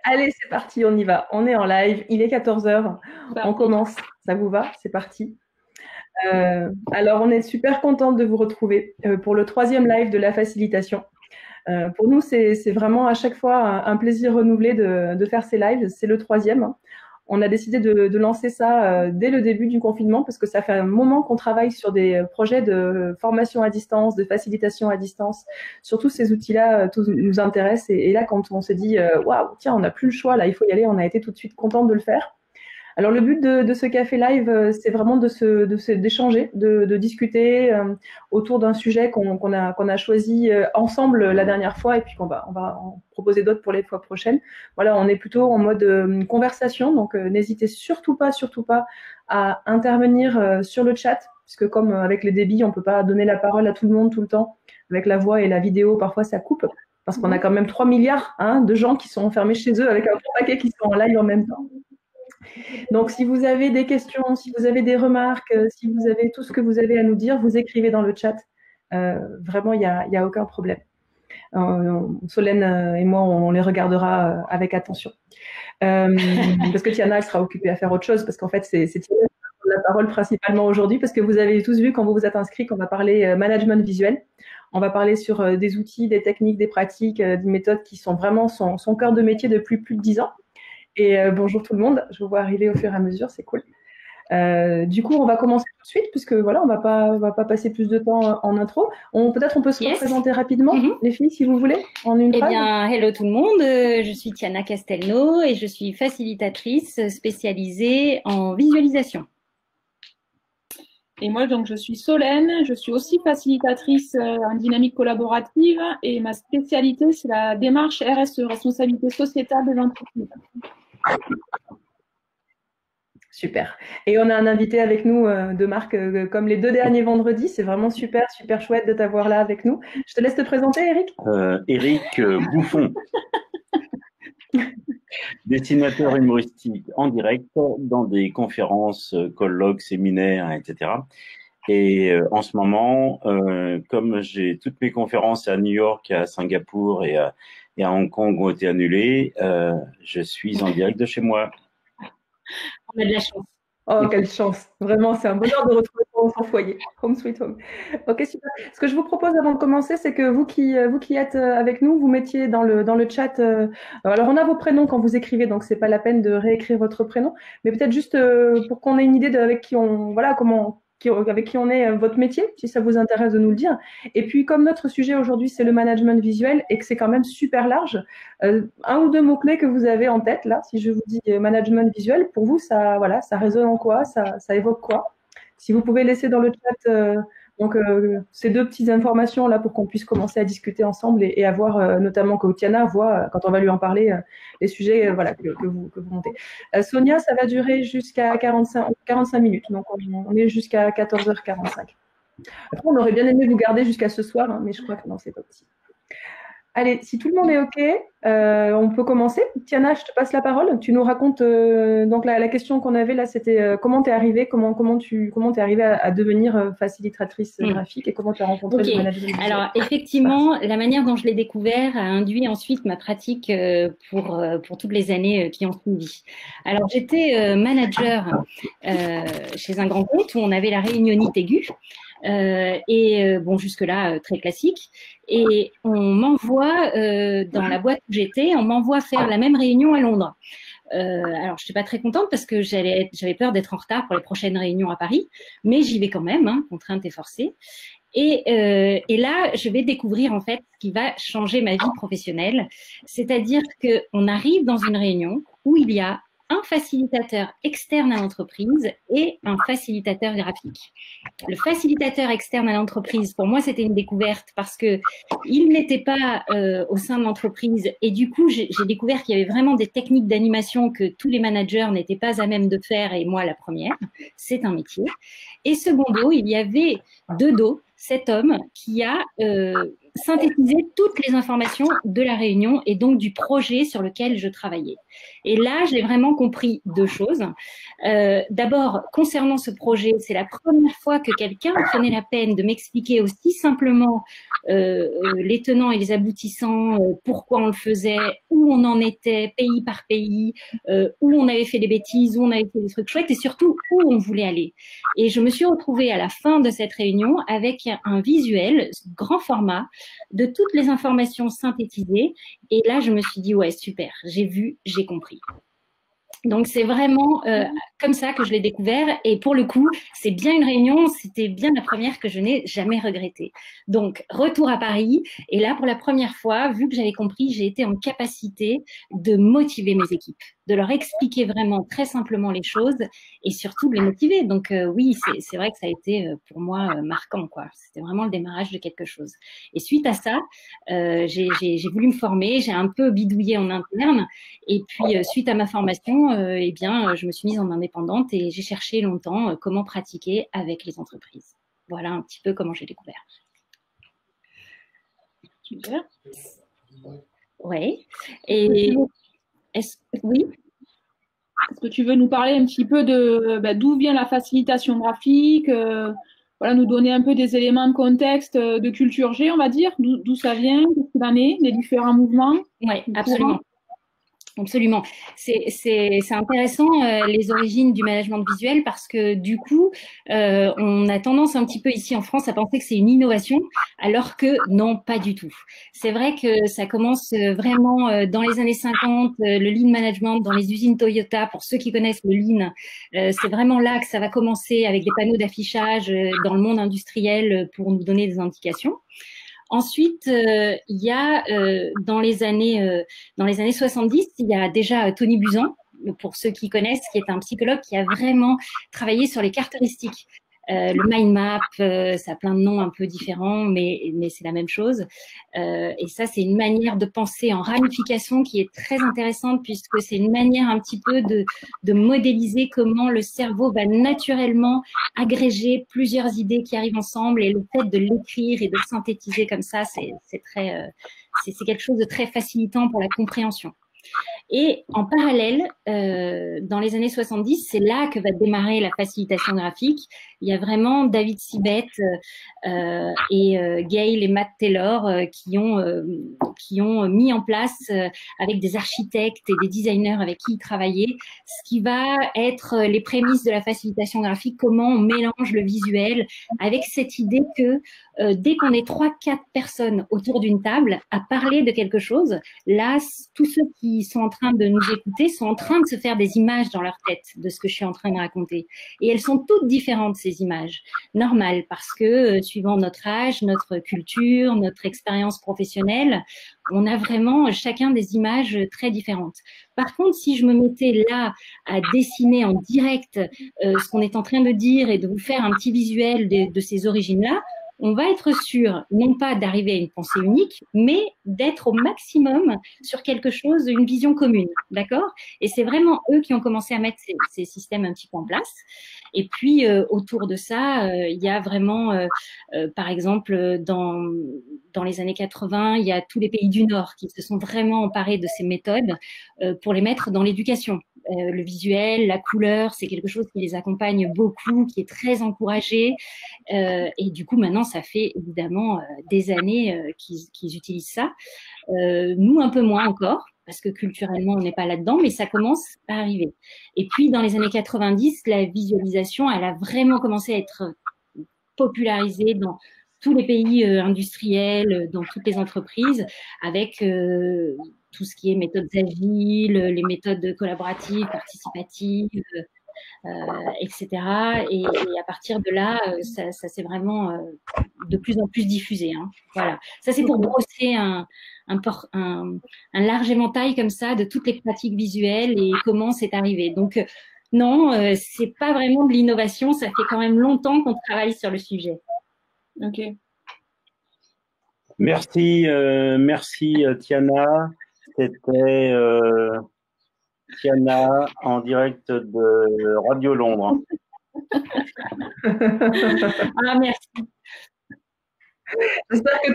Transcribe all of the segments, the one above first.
Allez, c'est parti, on y va. On est en live, il est 14 heures. On Parfait. commence. Ça vous va? C'est parti. Alors, on est super contente de vous retrouver pour le troisième live de la facilitation. Pour nous, c'est vraiment à chaque fois un plaisir renouvelé de faire ces lives. C'est le troisième, hein. On a décidé de lancer ça dès le début du confinement parce que ça fait un moment qu'on travaille sur des projets de formation à distance, de facilitation à distance. Surtout ces outils-là, tous nous intéressent. Et là, quand on s'est dit, waouh, tiens, on n'a plus le choix, là, il faut y aller, on a été tout de suite contente de le faire. Alors le but de ce café live, c'est vraiment d'échanger, de discuter autour d'un sujet qu'on a choisi ensemble la dernière fois et puis on va en proposer d'autres pour les fois prochaines. Voilà, on est plutôt en mode conversation, donc n'hésitez surtout pas à intervenir sur le chat, puisque comme avec les débits, on peut pas donner la parole à tout le monde tout le temps. Avec la voix et la vidéo, parfois ça coupe, parce qu'on a quand même 3 milliards de gens qui sont enfermés chez eux avec un gros paquet qui sont en live en même temps. Donc, si vous avez des questions, si vous avez des remarques, si vous avez tout ce que vous avez à nous dire, vous écrivez dans le chat. Vraiment, il y a aucun problème. Solène et moi, on les regardera avec attention. Parce que Tiana, elle sera occupée à faire autre chose, parce qu'en fait, c'est Tiana qui va prendre la parole principalement aujourd'hui, parce que vous avez tous vu quand vous vous êtes inscrits qu'on va parler management visuel. On va parler sur des outils, des techniques, des pratiques, des méthodes qui sont vraiment son cœur de métier depuis plus de 10 ans. Et bonjour tout le monde, je vous vois arriver au fur et à mesure, c'est cool. Du coup, on va commencer tout de suite, puisque voilà, on va pas passer plus de temps en intro. Peut-être on peut se représenter rapidement, les filles, si vous voulez, en une phrase. Eh bien, hello tout le monde, je suis Tiana Castelnau et je suis facilitatrice spécialisée en visualisation. Et moi, donc, je suis Solène, je suis aussi facilitatrice en dynamique collaborative et ma spécialité, c'est la démarche RSE, responsabilité sociétale des entreprises. Super. Et on a un invité avec nous de Marc, comme les 2 derniers vendredis. C'est vraiment super chouette de t'avoir là avec nous. Je te laisse te présenter, Eric. Eric Bouffon, dessinateur humoristique en direct dans des conférences, colloques, séminaires, etc. Et en ce moment, comme j'ai toutes mes conférences à New York, à Singapour et à Hong Kong ont été annulées, je suis en direct de chez moi. On a de la chance. Oh, quelle chance. Vraiment, c'est un bonheur de retrouver son foyer. Home sweet home. Ok, super. Ce que je vous propose avant de commencer, c'est que vous qui êtes avec nous, vous mettiez dans le chat. Alors, on a vos prénoms quand vous écrivez, donc c'est pas la peine de réécrire votre prénom, mais peut-être juste pour qu'on ait une idée avec qui on, voilà, avec qui on est, votre métier, si ça vous intéresse de nous le dire. Et puis, comme notre sujet aujourd'hui, c'est le management visuel et que c'est quand même super large, un ou deux mots-clés que vous avez en tête, là, si je vous dis management visuel, pour vous, ça résonne en quoi, ça évoque quoi? Si vous pouvez laisser dans le chat ces 2 petites informations là pour qu'on puisse commencer à discuter ensemble et à voir notamment que Tiana voit quand on va lui en parler les sujets voilà que vous montez. Sonia, ça va durer jusqu'à 45 minutes, donc on est jusqu'à 14h45. Après, on aurait bien aimé vous garder jusqu'à ce soir, hein, mais je crois que non, c'est pas possible. Allez, si tout le monde est OK, on peut commencer. Tiana, je te passe la parole. Tu nous racontes donc la question qu'on avait là, c'était comment t'es arrivée, comment t'es arrivée à devenir facilitatrice graphique et comment tu as rencontré le management visuel. Alors effectivement, la manière dont je l'ai découvert a induit ensuite ma pratique pour toutes les années qui ont suivi. Alors j'étais manager chez un grand compte où on avait la réunionnite aiguë. Bon, jusque-là, très classique. Et on m'envoie, dans la boîte où j'étais, on m'envoie faire la même réunion à Londres. Alors, je n'étais pas très contente parce que j'avais peur d'être en retard pour les prochaines réunions à Paris, mais j'y vais quand même, hein, contrainte et forcée. Et là, je vais découvrir en fait ce qui va changer ma vie professionnelle. C'est-à-dire qu'on arrive dans une réunion où il y a un facilitateur externe à l'entreprise et un facilitateur graphique. Le facilitateur externe à l'entreprise, pour moi, c'était une découverte parce que il n'était pas au sein de l'entreprise et du coup, j'ai découvert qu'il y avait vraiment des techniques d'animation que tous les managers n'étaient pas à même de faire et moi, la première. C'est un métier. Et secondo, il y avait deux dos. cet homme qui a synthétisé toutes les informations de la réunion et donc du projet sur lequel je travaillais. Et là, j'ai vraiment compris deux choses. D'abord, concernant ce projet, c'est la première fois que quelqu'un prenait la peine de m'expliquer aussi simplement les tenants et les aboutissants, pourquoi on le faisait, où on en était, pays par pays, où on avait fait des bêtises, où on avait fait des trucs chouettes et surtout où on voulait aller. Et je me suis retrouvée à la fin de cette réunion avec un visuel grand format de toutes les informations synthétisées. Et là, je me suis dit, ouais, super, j'ai vu, j'ai compris. Donc, c'est vraiment comme ça que je l'ai découvert. Et pour le coup, c'est bien une réunion, c'était bien la première que je n'ai jamais regrettée. Donc, retour à Paris. Et là, pour la première fois, vu que j'avais compris, j'ai été en capacité de motiver mes équipes, de leur expliquer vraiment très simplement les choses et surtout de les motiver. Donc, oui, c'est vrai que ça a été pour moi marquant, quoi. C'était vraiment le démarrage de quelque chose. Et suite à ça, j'ai voulu me former, j'ai un peu bidouillé en interne. Et puis, suite à ma formation, eh bien, je me suis mise en indépendante et j'ai cherché longtemps comment pratiquer avec les entreprises. Voilà un petit peu comment j'ai découvert. Super. Oui. Et oui. Est-ce que tu veux nous parler un petit peu de d'où vient la facilitation graphique, voilà, nous donner un peu des éléments de contexte de culture G, on va dire, d'où ça vient, qu'est-ce qu'il en est, les différents mouvements. Oui, absolument. Absolument. C'est intéressant les origines du management visuel parce que du coup, on a tendance un petit peu ici en France à penser que c'est une innovation, alors que non, pas du tout. C'est vrai que ça commence vraiment dans les années 50, le lean management dans les usines Toyota. Pour ceux qui connaissent le lean, c'est vraiment là que ça va commencer avec des panneaux d'affichage dans le monde industriel pour nous donner des indications. Ensuite, il y a dans les années 70, il y a déjà Tony Buzan, pour ceux qui connaissent, qui est un psychologue qui a vraiment travaillé sur les caractéristiques. Le mind map, ça a plein de noms un peu différents, mais c'est la même chose. Et ça, c'est une manière de penser en ramification qui est très intéressante puisque c'est une manière un petit peu de modéliser comment le cerveau va naturellement agréger plusieurs idées qui arrivent ensemble et le fait de l'écrire et de synthétiser comme ça, c'est quelque chose de très facilitant pour la compréhension. Et en parallèle, dans les années 70, c'est là que va démarrer la facilitation graphique. Il y a vraiment David Sibet et Gail et Matt Taylor qui ont mis en place avec des architectes et des designers avec qui ils travaillaient, ce qui va être les prémices de la facilitation graphique, comment on mélange le visuel avec cette idée que dès qu'on est 3-4 personnes autour d'une table à parler de quelque chose, là, tous ceux qui sont en train de nous écouter sont en train de se faire des images dans leur tête de ce que je suis en train de raconter. Et elles sont toutes différentes, ces images. Normal, parce que suivant notre âge, notre culture, notre expérience professionnelle, on a vraiment chacun des images très différentes. Par contre, si je me mettais là à dessiner en direct ce qu'on est en train de dire et de vous faire un petit visuel de ces origines-là, on va être sûr, non pas d'arriver à une pensée unique, mais d'être au maximum sur quelque chose, une vision commune, d'accord? Et c'est vraiment eux qui ont commencé à mettre ces systèmes un petit peu en place. Et puis, autour de ça, il y a vraiment, par exemple, dans les années 80, il y a tous les pays du Nord qui se sont vraiment emparés de ces méthodes pour les mettre dans l'éducation. Le visuel, la couleur, c'est quelque chose qui les accompagne beaucoup, qui est très encouragé. Et du coup, maintenant, ça fait évidemment des années qu'ils utilisent ça. Nous, un peu moins encore, parce que culturellement, on n'est pas là-dedans, mais ça commence à arriver. Et puis, dans les années 90, la visualisation, elle a vraiment commencé à être popularisée dans tous les pays industriels, dans toutes les entreprises, avec tout ce qui est méthodes agiles, les méthodes collaboratives, participatives, etc. Et à partir de là, ça s'est vraiment de plus en plus diffusé. Hein. Voilà. Ça, c'est pour brosser un large éventail comme ça de toutes les pratiques visuelles et comment c'est arrivé. Donc, non, c'est pas vraiment de l'innovation. Ça fait quand même longtemps qu'on travaille sur le sujet. Ok. Merci, merci Tiana. C'était Tiana en direct de Radio Londres. Ah, merci. J'espère que,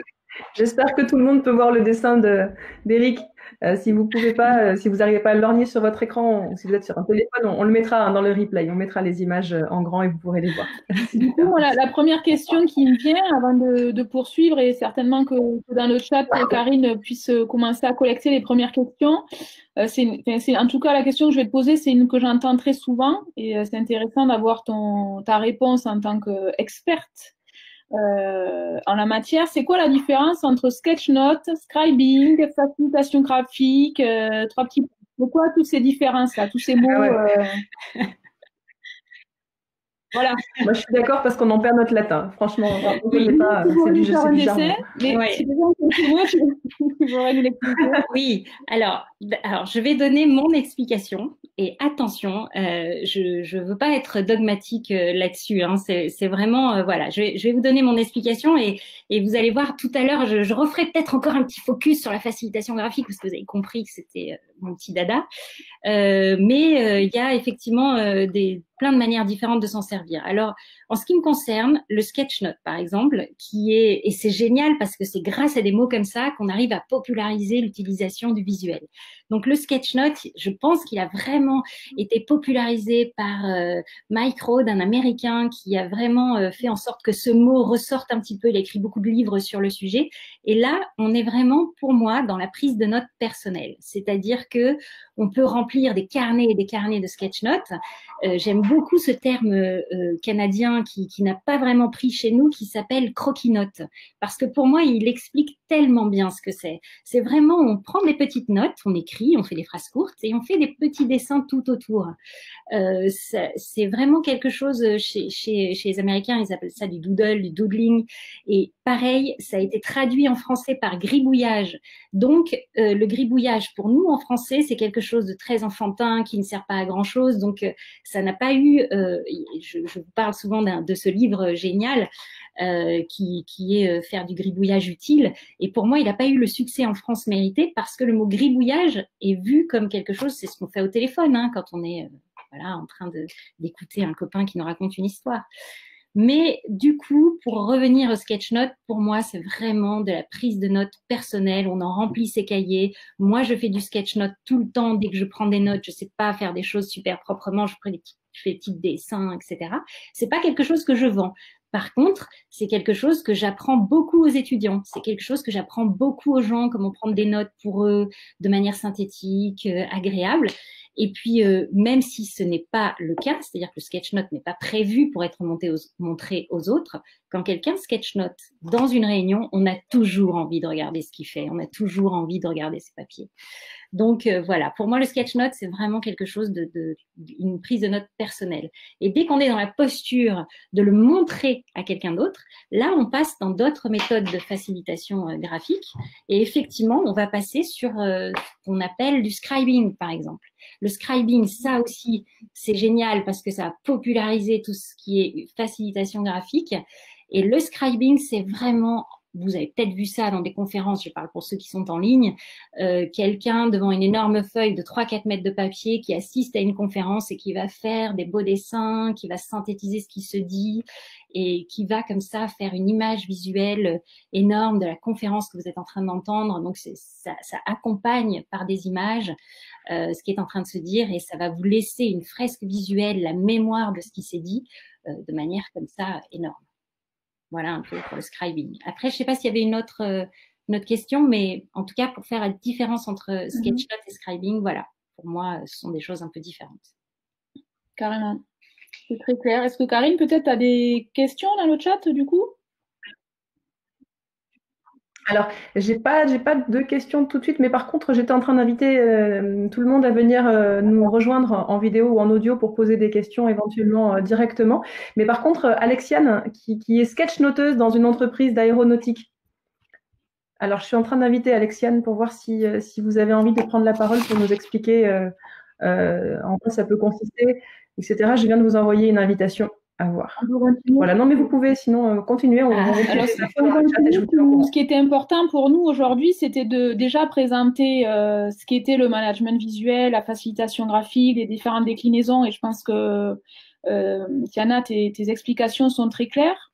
j'espère que tout le monde peut voir le dessin d'Éric. Si vous pouvez pas, si vous n'arrivez pas à le lorgner sur votre écran, ou si vous êtes sur un téléphone, on le mettra dans le replay. On mettra les images en grand et vous pourrez les voir. Du coup, la première question qui me vient avant de poursuivre, et certainement que dans le chat, Karine puisse commencer à collecter les premières questions. En tout cas, la question que je vais te poser, c'est une que j'entends très souvent, et c'est intéressant d'avoir ta réponse en tant qu'experte en la matière. C'est quoi la différence entre sketchnote, scribing, facilitation graphique, trois petits... Pourquoi toutes ces différences-là, tous ces mots Voilà. Moi, je suis d'accord parce qu'on en perd notre latin. Franchement, c'est du jargon. Mais si déjà tu pourrais nous l'expliquer. Oui, alors, je vais donner mon explication. Et attention, je veux pas être dogmatique là-dessus. Hein. C'est vraiment, voilà, je vais vous donner mon explication et vous allez voir tout à l'heure, je referai peut-être encore un petit focus sur la facilitation graphique parce que vous avez compris que c'était mon petit dada. Mais il y a effectivement plein de manières différentes de s'en servir. Alors, en ce qui me concerne, le sketchnote, par exemple, et c'est génial parce que c'est grâce à des mots comme ça qu'on arrive à populariser l'utilisation du visuel. Donc, le sketchnote, je pense qu'il a vraiment été popularisé par Mike Rohde, un Américain qui a vraiment fait en sorte que ce mot ressorte un petit peu. Il a écrit beaucoup de livres sur le sujet. Et là, on est vraiment, pour moi, dans la prise de notes personnelle. C'est-à-dire que on peut remplir des carnets et des carnets de sketchnotes. J'aime beaucoup ce terme canadien qui n'a pas vraiment pris chez nous, qui s'appelle croquis-notes. Parce que pour moi, il explique tellement bien ce que c'est. C'est vraiment, on prend des petites notes, on écrit, on fait des phrases courtes et on fait des petits dessins tout autour. C'est vraiment quelque chose, chez les Américains, ils appellent ça du doodle, du doodling. Et pareil, ça a été traduit en français par gribouillage. Donc, le gribouillage, pour nous, en français, c'est quelque chose de très enfantin, qui ne sert pas à grand-chose. Donc, ça n'a pas eu... je vous parle souvent de ce livre génial qui est Faire du gribouillage utile. Et pour moi, il n'a pas eu le succès en France mérité parce que le mot gribouillage est vu comme quelque chose, c'est ce qu'on fait au téléphone hein, quand on est voilà, en train d'écouter un copain qui nous raconte une histoire. Mais du coup, pour revenir au sketchnote, pour moi, c'est vraiment de la prise de notes personnelle. On en remplit ses cahiers. Moi, je fais du sketchnote tout le temps. Dès que je prends des notes, je sais pas faire des choses super proprement. Je fais des petits dessins, etc. C'est pas quelque chose que je vends. Par contre, c'est quelque chose que j'apprends beaucoup aux étudiants. C'est quelque chose que j'apprends beaucoup aux gens, comment prendre des notes pour eux de manière synthétique, agréable. Et puis, même si ce n'est pas le cas, c'est-à-dire que le sketchnote n'est pas prévu pour être montré aux autres, quand quelqu'un sketchnote dans une réunion, on a toujours envie de regarder ce qu'il fait, on a toujours envie de regarder ses papiers. Donc voilà, pour moi le sketchnote c'est vraiment quelque chose une prise de note personnelle. Et dès qu'on est dans la posture de le montrer à quelqu'un d'autre, là on passe dans d'autres méthodes de facilitation graphique. Et effectivement, on va passer sur ce qu'on appelle du scribing par exemple. Le scribing, ça aussi, c'est génial parce que ça a popularisé tout ce qui est facilitation graphique. Et le scribing, c'est vraiment, vous avez peut-être vu ça dans des conférences, je parle pour ceux qui sont en ligne, quelqu'un devant une énorme feuille de 3-4 mètres de papier qui assiste à une conférence et qui va faire des beaux dessins, qui va synthétiser ce qui se dit et qui va comme ça faire une image visuelle énorme de la conférence que vous êtes en train d'entendre. Donc ça accompagne par des images ce qui est en train de se dire et ça va vous laisser une fresque visuelle, la mémoire de ce qui s'est dit de manière comme ça énorme. Voilà un peu pour le scribing. Après, je ne sais pas s'il y avait une autre question, mais en tout cas, pour faire la différence entre sketchnote et scribing, voilà, pour moi, ce sont des choses un peu différentes. Carrément. C'est très clair. Est-ce que Karine, peut-être, tu as des questions dans le chat, du coup? Alors, j'ai pas de questions tout de suite, mais par contre, j'étais en train d'inviter tout le monde à venir nous rejoindre en vidéo ou en audio pour poser des questions éventuellement directement. Mais par contre, Alexiane, qui est sketchnoteuse dans une entreprise d'aéronautique. Alors, je suis en train d'inviter Alexiane pour voir si vous avez envie de prendre la parole pour nous expliquer en quoi ça peut consister, etc. Je viens de vous envoyer une invitation. À voir. Voilà, non mais vous pouvez sinon continuer. Ce qui était important pour nous aujourd'hui, c'était de déjà présenter ce qu'était le management visuel, la facilitation graphique, les différentes déclinaisons. Et je pense que Tiana, tes explications sont très claires.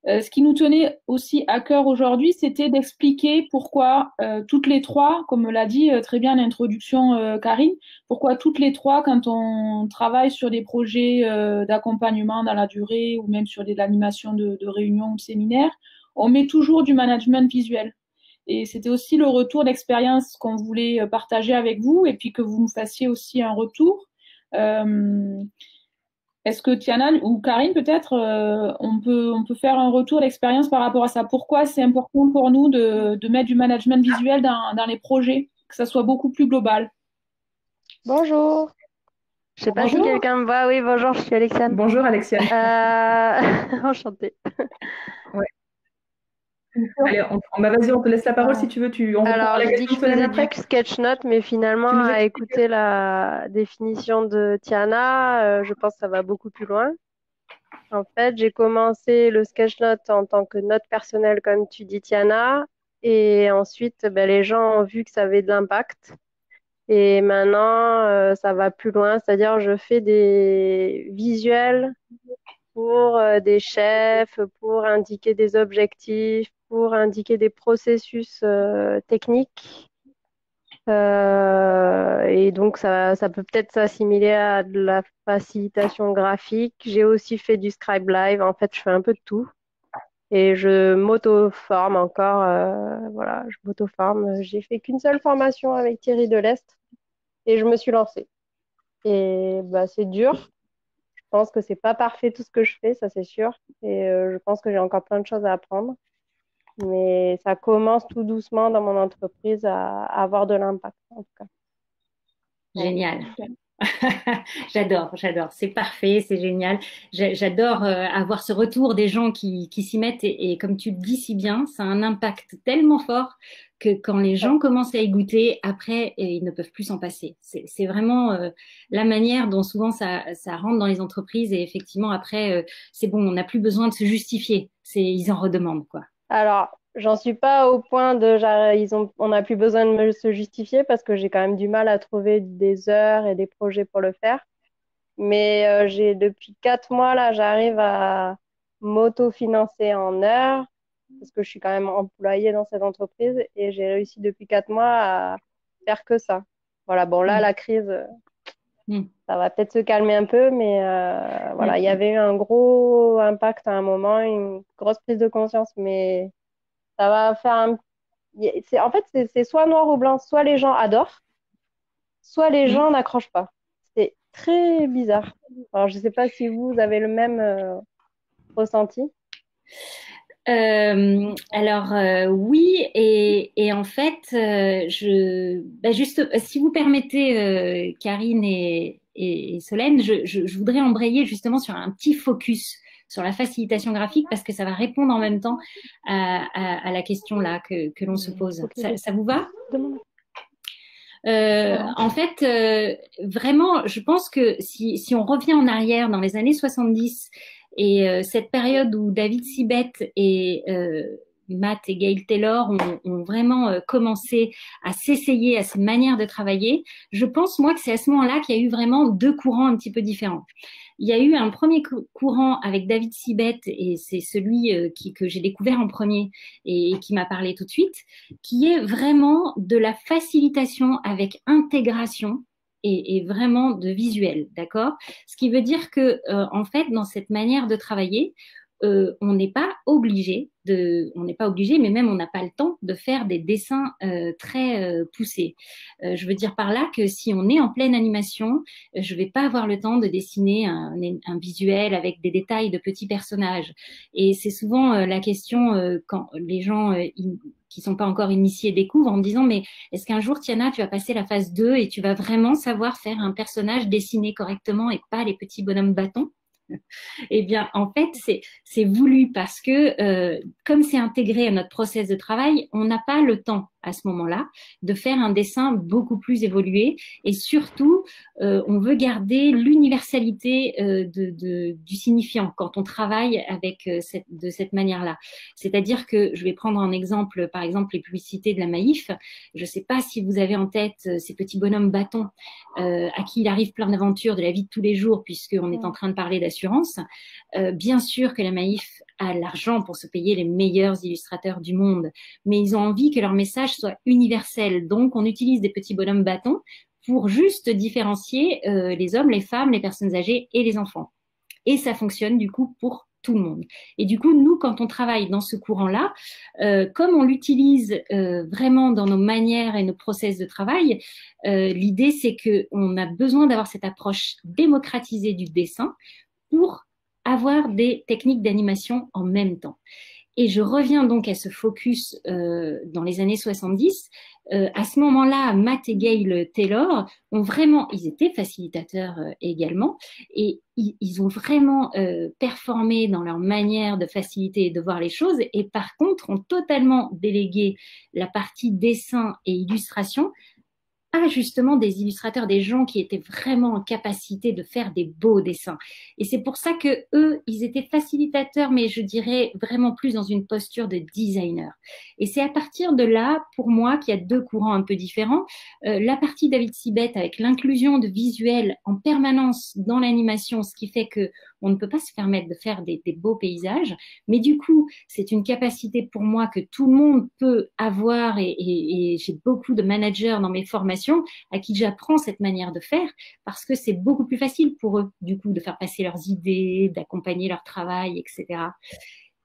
Ce qui nous tenait aussi à cœur aujourd'hui, c'était d'expliquer pourquoi toutes les trois, comme l'a dit très bien l'introduction Karine, pourquoi toutes les trois, quand on travaille sur des projets d'accompagnement dans la durée ou même sur de l'animation de réunions ou de séminaires, on met toujours du management visuel. Et c'était aussi le retour d'expérience qu'on voulait partager avec vous et puis que vous nous fassiez aussi un retour. Est-ce que Tiana ou Karine, peut-être, on peut faire un retour d'expérience par rapport à ça? Pourquoi c'est important pour nous de mettre du management visuel dans les projets, que ça soit beaucoup plus global? Bonjour. Je sais pas si Bonjour. quelqu'un me voit. Oui, bonjour, je suis Alexiane. Bonjour Alexia. Enchantée. Ouais. Allez, vas-y, on te laisse la parole si tu veux. On Alors, la j'ai dit que question je de Solène faisais après. du sketchnote, mais finalement, Tu nous à expliques. écouter la définition de Tiana, je pense que ça va beaucoup plus loin. En fait, j'ai commencé le sketchnote en tant que note personnelle, comme tu dis, Tiana, et ensuite, les gens ont vu que ça avait de l'impact. Et maintenant, ça va plus loin, c'est-à-dire je fais des visuels pour des chefs, pour indiquer des objectifs, pour indiquer des processus techniques. Et donc, ça peut peut-être s'assimiler à de la facilitation graphique. J'ai aussi fait du Scribe Live. En fait, je fais un peu de tout. Et je m'auto-forme encore. Voilà, je m'auto-forme. J'ai fait qu'une seule formation avec Thierry Delest et je me suis lancée. Et c'est dur. Je pense que c'est pas parfait tout ce que je fais, ça c'est sûr. Et je pense que j'ai encore plein de choses à apprendre. Mais ça commence tout doucement dans mon entreprise à avoir de l'impact, en tout cas. Génial. J'adore. C'est parfait, c'est génial. J'adore avoir ce retour des gens qui s'y mettent et comme tu le dis si bien, ça a un impact tellement fort que quand les gens commencent à y goûter, après, ils ne peuvent plus s'en passer. C'est vraiment la manière dont souvent ça rentre dans les entreprises et effectivement après, c'est bon, on n'a plus besoin de se justifier. Ils en redemandent quoi. Alors, j'en suis pas au point de on n'a plus besoin de se justifier parce que j'ai quand même du mal à trouver des heures et des projets pour le faire. Mais depuis 4 mois là, j'arrive à m'auto-financer en heures parce que je suis quand même employée dans cette entreprise et j'ai réussi depuis 4 mois à faire que ça. Voilà, bon là, la crise, ça va peut-être se calmer un peu, mais voilà, il y avait eu un gros impact à un moment, une grosse prise de conscience, mais ça va faire En fait, c'est soit noir ou blanc, soit les gens adorent, soit les gens n'accrochent pas. C'est très bizarre. Alors, je ne sais pas si vous avez le même ressenti. Oui, et en fait, juste, si vous permettez, Karine et Solène, je voudrais embrayer justement sur un petit focus sur la facilitation graphique parce que ça va répondre en même temps à la question là que l'on se pose. Ça vous va? En fait, vraiment, je pense que si on revient en arrière dans les années 70 et cette période où David Sibet et Matt et Gail Taylor ont vraiment commencé à s'essayer à ces manières de travailler, je pense moi que c'est à ce moment-là qu'il y a eu vraiment deux courants un petit peu différents. Il y a eu un premier courant avec David Sibet et c'est celui que j'ai découvert en premier et qui m'a parlé tout de suite, qui est vraiment de la facilitation avec intégration et vraiment de visuel, d'accord? Ce qui veut dire que en fait, dans cette manière de travailler, on n'est pas obligé mais même on n'a pas le temps de faire des dessins très poussés. Je veux dire par là que si on est en pleine animation, je vais pas avoir le temps de dessiner un visuel avec des détails de petits personnages. Et c'est souvent la question quand les gens qui sont pas encore initiés découvrent en me disant mais est-ce qu'un jour Tiana tu vas passer la phase 2 et tu vas vraiment savoir faire un personnage dessiné correctement et pas les petits bonhommes bâtons? Eh bien, en fait, c'est voulu parce que comme c'est intégré à notre process de travail, on n'a pas le temps à ce moment-là de faire un dessin beaucoup plus évolué et surtout, on veut garder l'universalité du signifiant quand on travaille avec de cette manière-là. C'est-à-dire que je vais prendre un exemple, par exemple les publicités de la Maïf. Je ne sais pas si vous avez en tête ces petits bonhommes bâtons à qui il arrive plein d'aventures de la vie de tous les jours puisqu'on est en train de parler d'assurance. Bien sûr que la Maïf à l'argent pour se payer les meilleurs illustrateurs du monde, mais ils ont envie que leur message soit universel. Donc, on utilise des petits bonhommes bâtons pour juste différencier les hommes, les femmes, les personnes âgées et les enfants. Et ça fonctionne du coup pour tout le monde. Et du coup, nous, quand on travaille dans ce courant-là, comme on l'utilise vraiment dans nos manières et nos process de travail, l'idée, c'est qu'on a besoin d'avoir cette approche démocratisée du dessin pour avoir des techniques d'animation en même temps. Et je reviens donc à ce focus dans les années 70. À ce moment-là, Matt et Gail Taylor ont vraiment, ils étaient facilitateurs également, et ils ont vraiment performé dans leur manière de faciliter et de voir les choses, et par contre ont totalement délégué la partie dessin et illustration à justement des illustrateurs, des gens qui étaient vraiment en capacité de faire des beaux dessins. Et c'est pour ça que eux, ils étaient facilitateurs, mais je dirais vraiment plus dans une posture de designer. Et c'est à partir de là, pour moi, qu'il y a deux courants un peu différents. La partie David Sibet avec l'inclusion de visuels en permanence dans l'animation, ce qui fait que on ne peut pas se permettre de faire des beaux paysages, mais du coup, c'est une capacité pour moi que tout le monde peut avoir, et j'ai beaucoup de managers dans mes formations à qui j'apprends cette manière de faire, parce que c'est beaucoup plus facile pour eux, du coup, de faire passer leurs idées, d'accompagner leur travail, etc.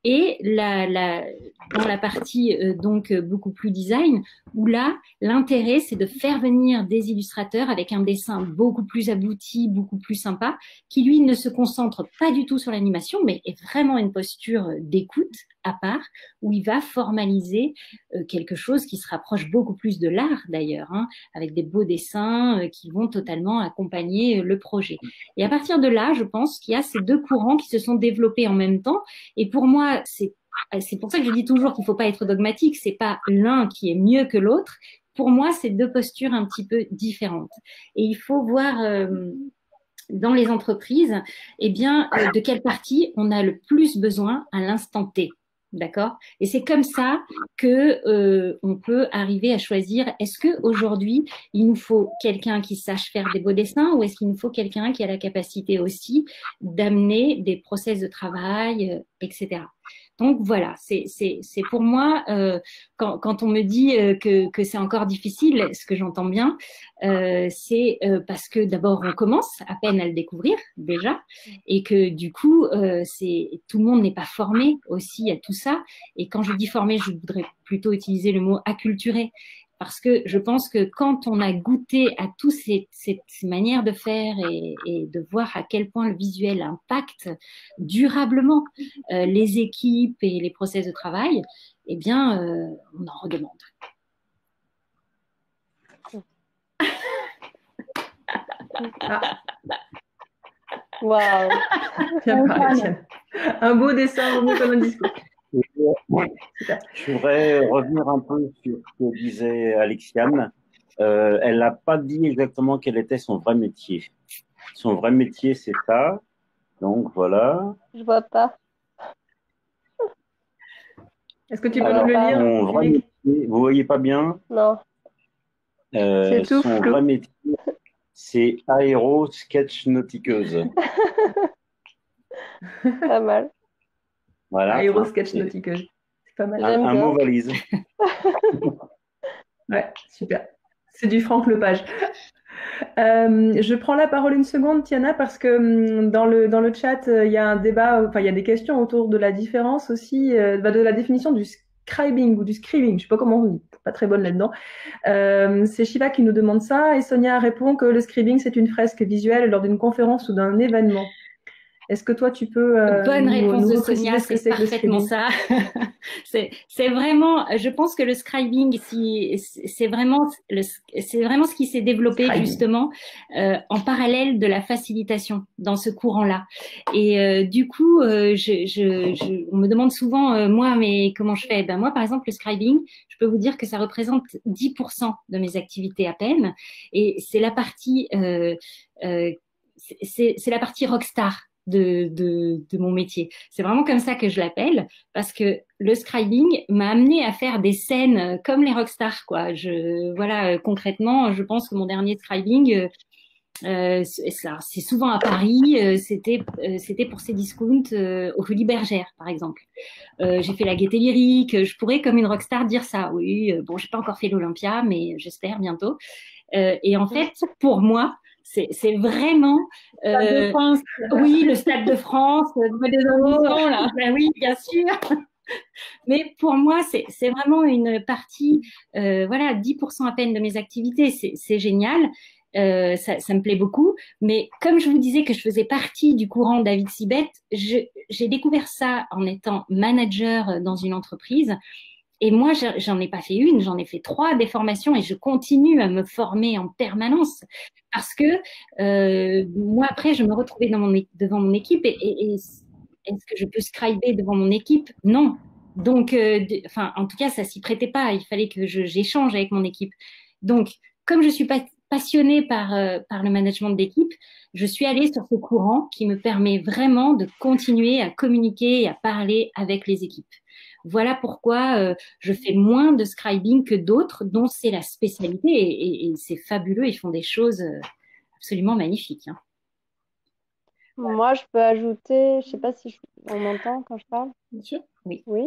Et dans la partie donc beaucoup plus design, où là, l'intérêt, c'est de faire venir des illustrateurs avec un dessin beaucoup plus abouti, beaucoup plus sympa, qui lui ne se concentre pas du tout sur l'animation, mais est vraiment une posture d'écoute à part, où il va formaliser quelque chose qui se rapproche beaucoup plus de l'art d'ailleurs, hein, avec des beaux dessins qui vont totalement accompagner le projet. Et à partir de là, je pense qu'il y a ces deux courants qui se sont développés en même temps. Et pour moi, c'est pour ça que je dis toujours qu'il ne faut pas être dogmatique. C'est pas l'un qui est mieux que l'autre. Pour moi, c'est deux postures un petit peu différentes. Et il faut voir dans les entreprises, eh bien, de quelle partie on a le plus besoin à l'instant T. D'accord? Et c'est comme ça que on peut arriver à choisir, est-ce que aujourd'hui il nous faut quelqu'un qui sache faire des beaux dessins, ou est-ce qu'il nous faut quelqu'un qui a la capacité aussi d'amener des process de travail, etc. Donc voilà, c'est pour moi, quand on me dit que c'est encore difficile, ce que j'entends bien, c'est parce que d'abord on commence à peine à le découvrir déjà, et que du coup tout le monde n'est pas formé aussi à tout ça. Et quand je dis formé, je voudrais plutôt utiliser le mot acculturé, parce que je pense que quand on a goûté à toutes ces manières de faire et de voir à quel point le visuel impacte durablement les équipes et les process de travail, eh bien, on en redemande. Ah. Waouh. Un beau dessin, vaut mieux comme un discours. Je voudrais revenir un peu sur ce que disait Alexiane. Elle n'a pas dit exactement quel était son vrai métier. Son vrai métier, c'est ça. Donc voilà. Je vois pas. Est-ce que tu peux nous le lire? Son vrai métier, vous voyez pas bien? Non. C'est tout son flou. vrai métier, c'est aéro-sketch-nautiqueuse. Pas mal. Voilà. Aéro-sketch-nautiqueuse. C'est pas mal. Un mot valise. Ouais, super. C'est du Franck Lepage. Je prends la parole une seconde, Tiana, parce que dans le chat, il y a un débat, enfin, il y a des questions autour de la différence aussi, de la définition du scribing ou du scribing, je sais pas comment on dit, pas très bonne là-dedans. C'est Shiva qui nous demande ça, et Sonia répond que le scribing, c'est une fresque visuelle lors d'une conférence ou d'un événement. Est-ce que toi, tu peux bonne réponse de préciser Sonia, ce que c'est parfaitement ça. c'est vraiment, je pense que le scribing, c'est vraiment ce qui s'est développé justement en parallèle de la facilitation dans ce courant-là. Et du coup, on me demande souvent, moi, mais comment je fais? Ben moi, par exemple, le scribing, je peux vous dire que ça représente 10% de mes activités à peine, et c'est la partie, c'est la partie rockstar de mon métier. C'est vraiment comme ça que je l'appelle, parce que le scribing m'a amené à faire des scènes comme les rockstars, quoi. Voilà, concrètement, je pense que mon dernier scribing, C'est souvent à Paris. C'était pour ces discounts au Folies Bergère, par exemple. J'ai fait la Gaîté Lyrique. Je pourrais, comme une rockstar, dire ça. Oui, bon, j'ai pas encore fait l'Olympia, mais j'espère bientôt. Et en fait, pour moi, c'est vraiment Stade de France. oui, le Stade de France, Des ambitions, là. ben oui, bien sûr. Mais pour moi, c'est vraiment une partie, voilà, 10% à peine de mes activités. C'est génial. Ça me plaît beaucoup. Mais comme je vous disais que je faisais partie du courant David Sibet, j'ai découvert ça en étant manager dans une entreprise. Et moi, j'en ai pas fait une, j'en ai fait 3 des formations et je continue à me former en permanence parce que moi, après, je me retrouvais devant mon équipe et est-ce que je peux scriber devant mon équipe? Non. Donc, enfin, en tout cas, ça s'y prêtait pas. Il fallait que j'échange avec mon équipe. Donc, comme je suis passionnée par le management d'équipe, je suis allée sur ce courant qui me permet vraiment de continuer à communiquer et à parler avec les équipes. Voilà pourquoi je fais moins de scribing que d'autres dont c'est la spécialité et c'est fabuleux. Ils font des choses absolument magnifiques. Hein. Moi, je peux ajouter, je sais pas si on m'entend quand je parle. Bien sûr. Oui. Oui.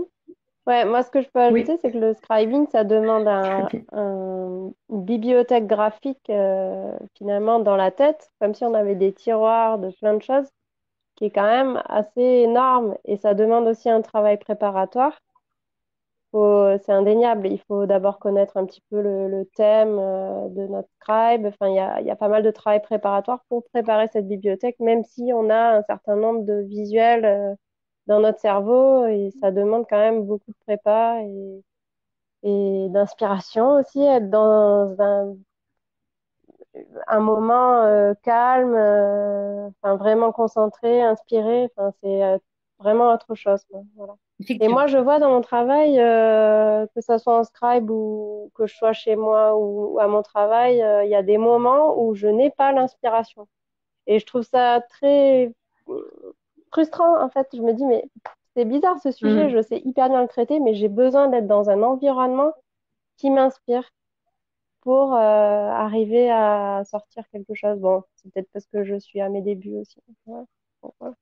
Ouais, moi, ce que je peux ajouter, Oui. c'est que le scribing, ça demande Ok. une bibliothèque graphique finalement dans la tête, comme si on avait des tiroirs de plein de choses, qui est quand même assez énorme. Et ça demande aussi un travail préparatoire. C'est indéniable. Il faut d'abord connaître un petit peu le thème de notre scribe. Enfin, il y a pas mal de travail préparatoire pour préparer cette bibliothèque, même si on a un certain nombre de visuels dans notre cerveau. Et ça demande quand même beaucoup de prépa et d'inspiration aussi. Être dans un moment calme, enfin, vraiment concentré, inspiré. Enfin, c'est vraiment autre chose, quoi. Voilà. Et moi, je vois dans mon travail, que ça soit en scribe ou que je sois chez moi ou à mon travail, il y a des moments où je n'ai pas l'inspiration. Et je trouve ça très frustrant, en fait. Je me dis, mais c'est bizarre ce sujet, je sais hyper bien le traiter, mais j'ai besoin d'être dans un environnement qui m'inspire pour arriver à sortir quelque chose. Bon, c'est peut-être parce que je suis à mes débuts aussi. Ouais. Bon, voilà.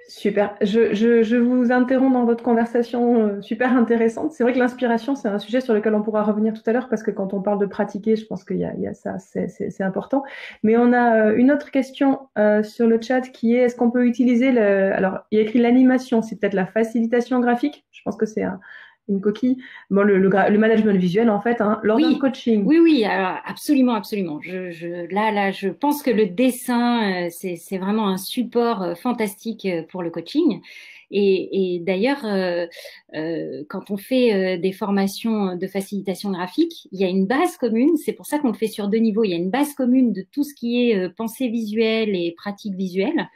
Super. Je vous interromps dans votre conversation super intéressante. C'est vrai que l'inspiration, c'est un sujet sur lequel on pourra revenir tout à l'heure parce que quand on parle de pratiquer, je pense qu'il y a ça, c'est important. Mais on a une autre question sur le chat qui est, est-ce qu'on peut utiliser alors, il y a écrit l'animation, c'est peut-être la facilitation graphique. Je pense que c'est une coquille. Bon, le management visuel, en fait, hein, lors d'un coaching. Oui, alors, absolument, absolument. Là, je pense que le dessin, c'est vraiment un support fantastique pour le coaching. Et d'ailleurs, quand on fait des formations de facilitation graphique, il y a une base commune. C'est pour ça qu'on le fait sur 2 niveaux. Il y a une base commune de tout ce qui est pensée visuelle et pratique visuelle,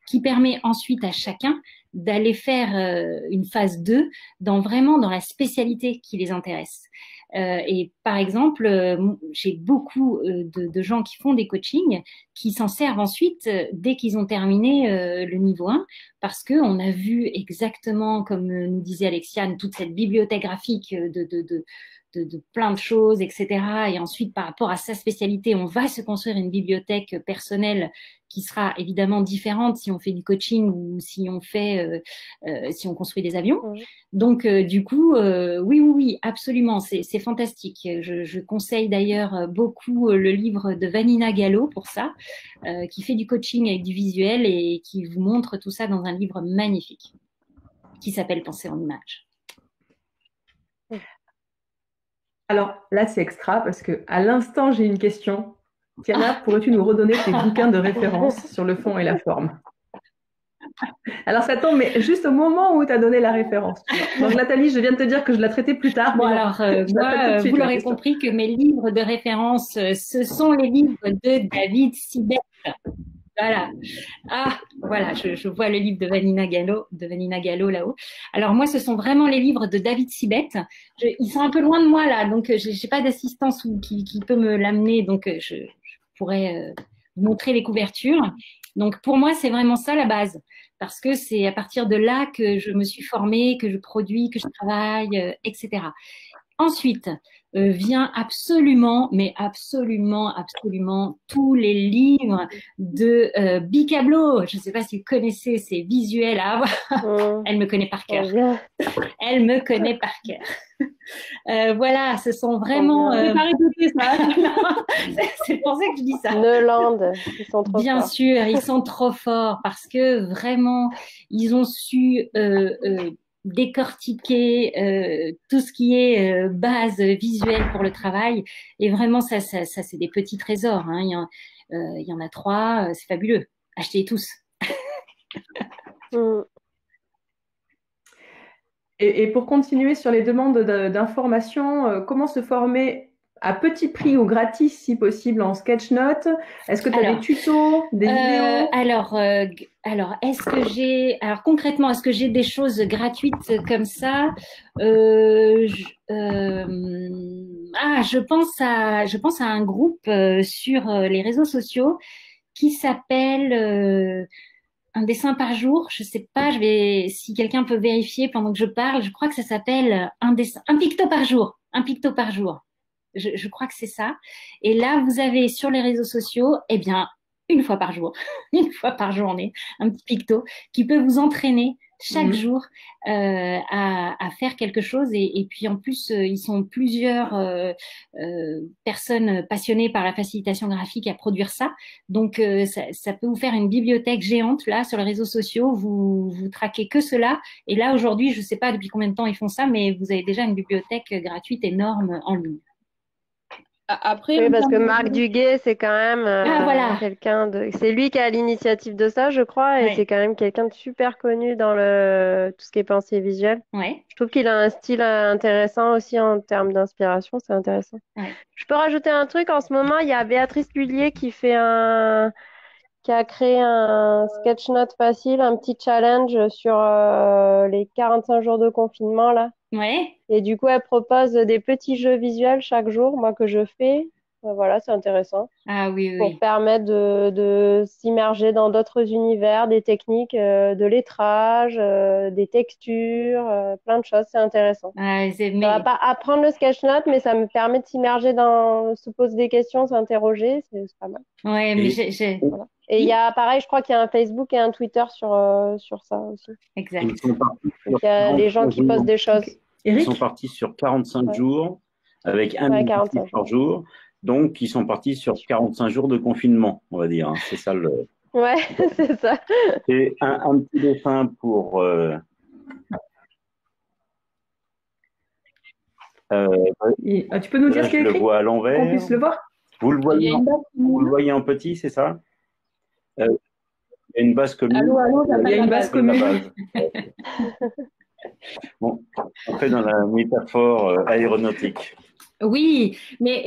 qui permet ensuite à chacun d'aller faire une phase 2 vraiment dans la spécialité qui les intéresse. Et par exemple, j'ai beaucoup de gens qui font des coachings qui s'en servent ensuite dès qu'ils ont terminé le niveau 1 parce qu'on a vu exactement, comme nous disait Alexiane, toute cette bibliothèque graphique de plein de choses, etc. Et ensuite, par rapport à sa spécialité, on va se construire une bibliothèque personnelle qui sera évidemment différente si on fait du coaching ou si on fait, si on construit des avions. Donc, du coup, oui, absolument, c'est fantastique. Je conseille d'ailleurs beaucoup le livre de Vanina Gallo pour ça, qui fait du coaching avec du visuel et qui vous montre tout ça dans un livre magnifique qui s'appelle Penser en images. Alors là, c'est extra parce que à l'instant, j'ai une question. Tiana, pourrais-tu nous redonner tes bouquins de référence sur le fond et la forme? Alors ça tombe, mais juste au moment où tu as donné la référence. Donc Nathalie, je viens de te dire que je la traitais plus tard. Bon, alors, moi, vous l'aurez compris que mes livres de référence, ce sont les livres de David Sibet. Voilà. Ah, voilà, je vois le livre de Vanina Gallo là-haut. Alors moi, ce sont vraiment les livres de David Sibet. Ils sont un peu loin de moi là, donc j'ai pas d'assistance qui peut me l'amener, donc je pourrais vous montrer les couvertures. Donc pour moi, c'est vraiment ça la base, parce que c'est à partir de là que je me suis formée, que je produis, que je travaille, etc. Ensuite, vient absolument, mais absolument, absolument tous les livres de Bicablo. Je ne sais pas si vous connaissez ces visuels à avoir. Elle me connaît par cœur. Elle me connaît par cœur. Voilà, ce sont vraiment. C'est pas répété ça. C'est pour ça que je dis ça. Neuland, ils sont trop forts. Bien sûr, ils sont trop forts parce que vraiment, ils ont su décortiquer tout ce qui est base visuelle pour le travail. Et vraiment, ça c'est des petits trésors. Hein. Il y en a 3, c'est fabuleux. Achetez-les tous. Et pour continuer sur les demandes d'informations, comment se former à petit prix ou gratis si possible en Sketchnote? Est-ce que tu as des tutos, des vidéos? Alors concrètement, est-ce que j'ai des choses gratuites comme ça? Je pense à un groupe sur les réseaux sociaux qui s'appelle un dessin par jour. Je sais pas, si quelqu'un peut vérifier pendant que je parle, je crois que ça s'appelle un picto par jour. Un picto par jour. Je crois que c'est ça. Et là, vous avez sur les réseaux sociaux, une fois par jour, une fois par journée, un petit picto qui peut vous entraîner chaque jour à faire quelque chose. Et puis en plus, ils sont plusieurs personnes passionnées par la facilitation graphique à produire ça. Donc, ça peut vous faire une bibliothèque géante là sur les réseaux sociaux. Vous traquez que cela. Et là, aujourd'hui, je ne sais pas depuis combien de temps ils font ça, mais vous avez déjà une bibliothèque gratuite énorme en ligne. Après, oui, parce que Marc Duguay, c'est quand même quelqu'un de. C'est lui qui a l'initiative de ça, je crois, et c'est quand même quelqu'un de super connu dans tout ce qui est pensée visuelle. Ouais. Je trouve qu'il a un style intéressant aussi en termes d'inspiration, c'est intéressant. Ouais. Je peux rajouter un truc, en ce moment, il y a Béatrice Lullier qui a créé un sketchnote facile, un petit challenge sur les 45 jours de confinement, là. Ouais. Et du coup, elle propose des petits jeux visuels chaque jour, moi, que je fais. Voilà, c'est intéressant. Ah oui, oui. Pour permettre de s'immerger dans d'autres univers, des techniques de lettrage, des textures, plein de choses. C'est intéressant. Ah, Ça va pas apprendre le sketchnote, mais ça me permet de s'immerger se poser des questions, s'interroger. C'est pas mal. Ouais, mais Voilà. Et il y a, pareil, je crois qu'il y a un Facebook et un Twitter sur ça aussi. Exact. Il y a des gens qui postent des choses. Ils sont partis sur 45 jours avec un objectif par jour. Donc, ils sont partis sur 45 jours de confinement, on va dire. Hein. C'est ça le. Ouais, c'est ça. Et un petit dessin pour. Tu peux nous dire ce qu'il y a écrit? Je le vois à l'envers. Qu'on puisse le voir. Vous le voyez en petit, c'est ça? Il y a une base commune. Allô, il y a une base commune. Bon, on fait dans la métaphore aéronautique. Oui, mais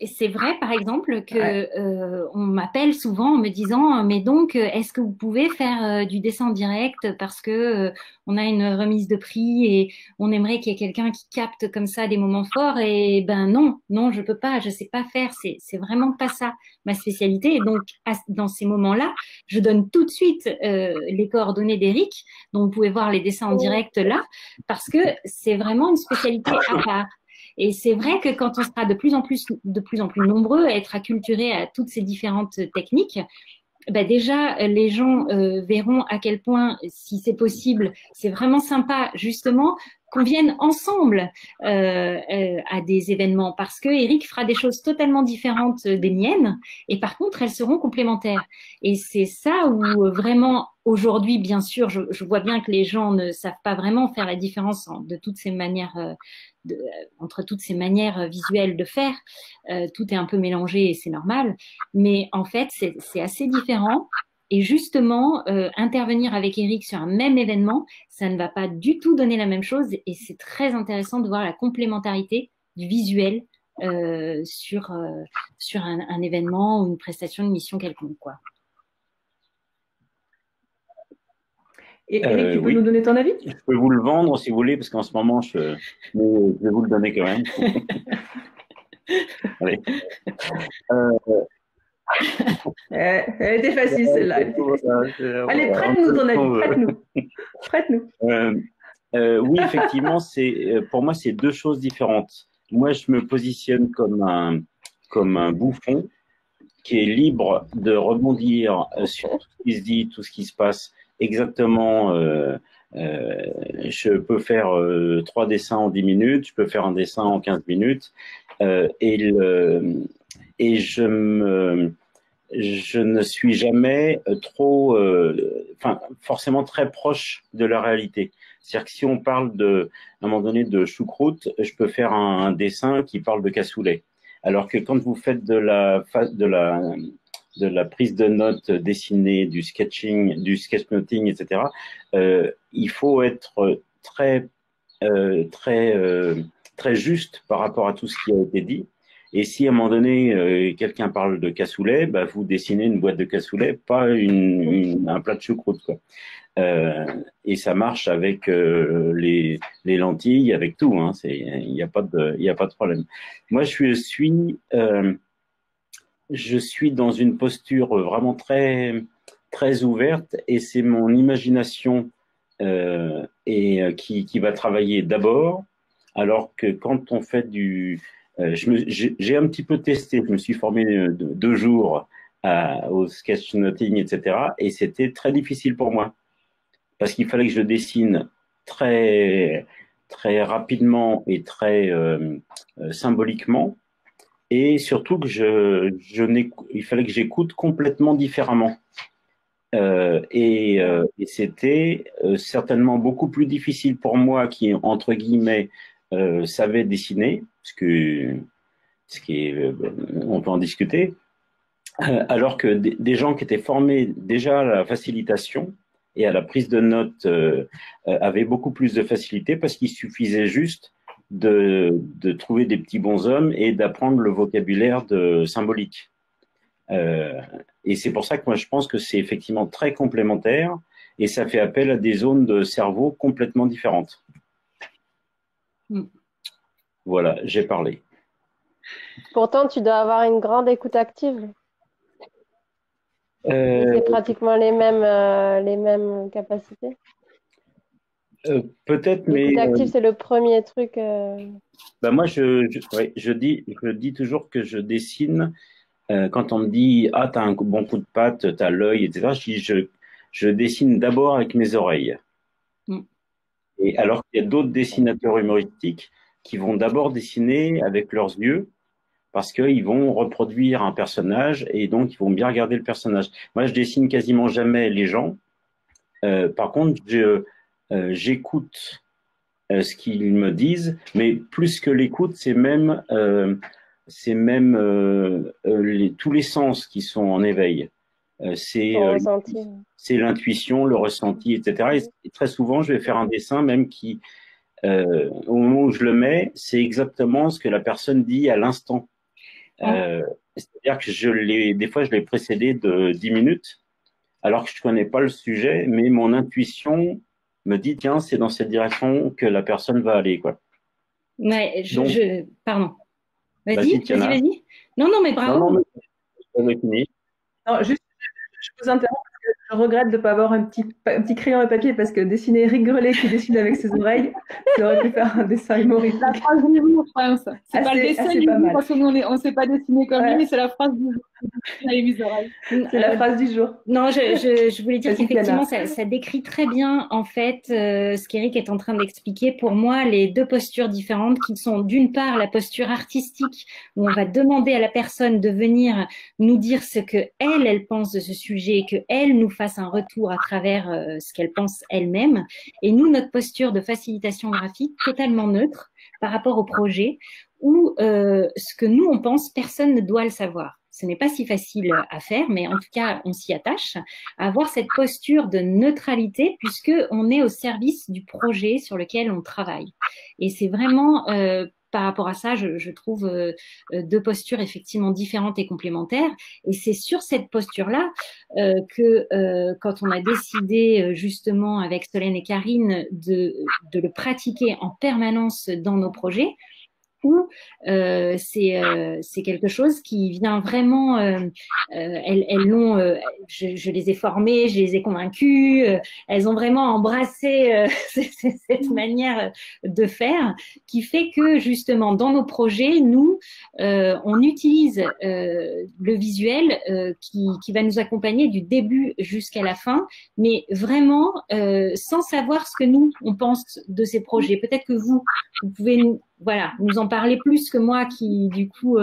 c'est vrai, par exemple, que on m'appelle souvent en me disant, mais donc, est-ce que vous pouvez faire du dessin en direct parce que on a une remise de prix et on aimerait qu'il y ait quelqu'un qui capte comme ça des moments forts. Et non, je peux pas, je sais pas faire. C'est vraiment pas ça ma spécialité. Et donc, dans ces moments-là, je donne tout de suite les coordonnées d'Éric. Donc, vous pouvez voir les dessins en direct là, parce que c'est vraiment une spécialité à part. Et c'est vrai que quand on sera de plus en plus nombreux à être acculturés à toutes ces différentes techniques, déjà les gens verront à quel point, si c'est possible, c'est vraiment sympa justement qu'on vienne ensemble à des événements, parce que Éric fera des choses totalement différentes des miennes, et par contre elles seront complémentaires. Et c'est ça où vraiment aujourd'hui, bien sûr, je vois bien que les gens ne savent pas vraiment faire la différence de toutes ces manières entre toutes ces manières visuelles de faire. Tout est un peu mélangé et c'est normal, mais en fait c'est assez différent. Et justement, intervenir avec Éric sur un même événement, ça ne va pas du tout donner la même chose, et c'est très intéressant de voir la complémentarité du visuel sur un événement ou une prestation, une mission quelconque, quoi. Et Éric, tu peux nous donner ton avis? Je peux vous le vendre si vous voulez, parce qu'en ce moment, je vais vous le donner quand même. Allez. Elle était facile, celle-là. Allez, prête-nous ton avis, prête-nous. Oui, effectivement, pour moi, c'est deux choses différentes. Moi, je me positionne comme un bouffon qui est libre de rebondir sur tout ce qui se dit, tout ce qui se passe exactement. Je peux faire 3 dessins en 10 minutes, je peux faire un dessin en 15 minutes, euh, et, le, et je ne suis jamais trop, enfin, forcément très proche de la réalité. C'est-à-dire que si on parle à un moment donné de choucroute, je peux faire un dessin qui parle de cassoulet. Alors que quand vous faites de la prise de notes dessinée, du sketching, du sketchnoting, etc., il faut être très, très juste par rapport à tout ce qui a été dit. Et si à un moment donné, quelqu'un parle de cassoulet, bah, vous dessinez une boîte de cassoulet, pas un plat de choucroute, quoi. Et ça marche avec les lentilles, avec tout. Hein, il n'y a pas de problème. Moi, je suis dans une posture vraiment très, très ouverte, et c'est mon imagination qui va travailler d'abord, alors que quand on fait j'ai un petit peu testé, je me suis formé 2 jours au sketchnoting, etc. Et c'était très difficile pour moi, parce qu'il fallait que je dessine très, très rapidement et très symboliquement, et surtout que il fallait que j'écoute complètement différemment. Et c'était certainement beaucoup plus difficile pour moi qui, entre guillemets, savais dessiner, ce qui est, on peut en discuter, alors que des gens qui étaient formés déjà à la facilitation et à la prise de notes avaient beaucoup plus de facilité, parce qu'il suffisait juste de trouver des petits bonshommes et d'apprendre le vocabulaire symbolique. Et c'est pour ça que moi je pense que c'est effectivement très complémentaire, et ça fait appel à des zones de cerveau complètement différentes. Voilà, j'ai parlé. Pourtant, tu dois avoir une grande écoute active. C'est pratiquement les mêmes capacités. Peut-être, mais l'écoute active, c'est le premier truc. Bah moi, je dis toujours que je dessine. Quand on me dit ah, t'as un bon coup de patte, t'as l'œil, etc. Je dessine d'abord avec mes oreilles. Et alors qu'il y a d'autres dessinateurs humoristiques qui vont d'abord dessiner avec leurs yeux, parce qu'ils vont reproduire un personnage, et donc ils vont bien regarder le personnage. Moi, je dessine quasiment jamais les gens. Par contre, j'écoute ce qu'ils me disent, mais plus que l'écoute, c'est même tous les sens qui sont en éveil. C'est l'intuition, le ressenti, etc. Et très souvent, je vais faire un dessin même qui, au moment où je le mets, c'est exactement ce que la personne dit à l'instant. C'est-à-dire que des fois, je l'ai précédé de 10 minutes, alors que je connais pas le sujet, mais mon intuition me dit, tiens, c'est dans cette direction que la personne va aller, quoi. Ouais, pardon. Vas-y. Non, mais bravo. Non, mais fini. Non, juste, je vous interromps parce que je regrette de ne pas avoir un petit crayon et papier, parce que dessiner Rick Grelet qui dessine avec ses oreilles, ça aurait pu faire un dessin humoristique. La phrase du jour, je pense. C'est pas le dessin du jour, parce qu'on ne sait pas dessiner comme lui, mais c'est la phrase du jour. C'est la phrase du jour. Non, je voulais dire qu'effectivement, ça décrit très bien, en fait, ce qu'Éric est en train d'expliquer. Pour moi, les deux postures différentes qui sont, d'une part, la posture artistique, où on va demander à la personne de venir nous dire ce que elle pense de ce sujet, que elle nous fasse un retour à travers ce qu'elle pense elle-même. Et nous, notre posture de facilitation graphique, totalement neutre par rapport au projet, où ce que nous, on pense, personne ne doit le savoir. Ce n'est pas si facile à faire, mais en tout cas, on s'y attache, à avoir cette posture de neutralité, puisqu'on est au service du projet sur lequel on travaille. Et c'est vraiment, par rapport à ça, je trouve deux postures effectivement différentes et complémentaires. Et c'est sur cette posture-là que quand on a décidé justement avec Solène et Karine de le pratiquer en permanence dans nos projets, coup, c'est quelque chose qui vient vraiment. Elles l'ont. Je les ai formées, je les ai convaincues. Elles ont vraiment embrassé cette manière de faire, qui fait que justement dans nos projets, nous, on utilise le visuel qui va nous accompagner du début jusqu'à la fin, mais vraiment sans savoir ce que nous on pense de ces projets. Peut-être que vous pouvez nous en parler plus que moi qui du coup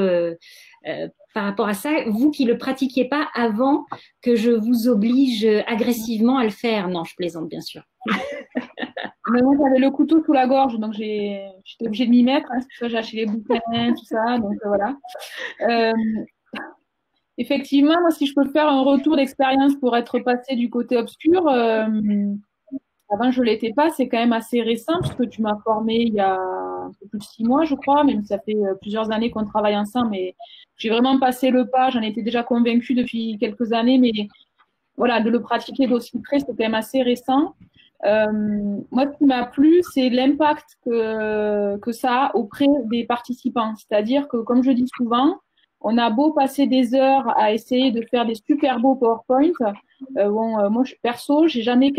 par rapport à ça, vous qui le pratiquiez pas avant que je vous oblige agressivement à le faire. Non, je plaisante bien sûr. Mais moi, j'avais le couteau sous la gorge, donc j'étais obligée de m'y mettre. Hein, c'est pour ça que j'ai acheté les bouquins, tout ça. Donc voilà. Effectivement, moi, si je peux faire un retour d'expérience pour être passée du côté obscur, avant je l'étais pas, c'est quand même assez récent puisque tu m'as formée il y a un peu plus de 6 mois, je crois, même si ça fait plusieurs années qu'on travaille ensemble, mais j'ai vraiment passé le pas. J'en étais déjà convaincue depuis quelques années, mais voilà, de le pratiquer d'aussi près, c'est quand même assez récent. Moi, ce qui m'a plu, c'est l'impact que ça a auprès des participants. C'est-à-dire que, comme je dis souvent, on a beau passer des heures à essayer de faire des super beaux PowerPoint. Moi, perso, j'ai jamais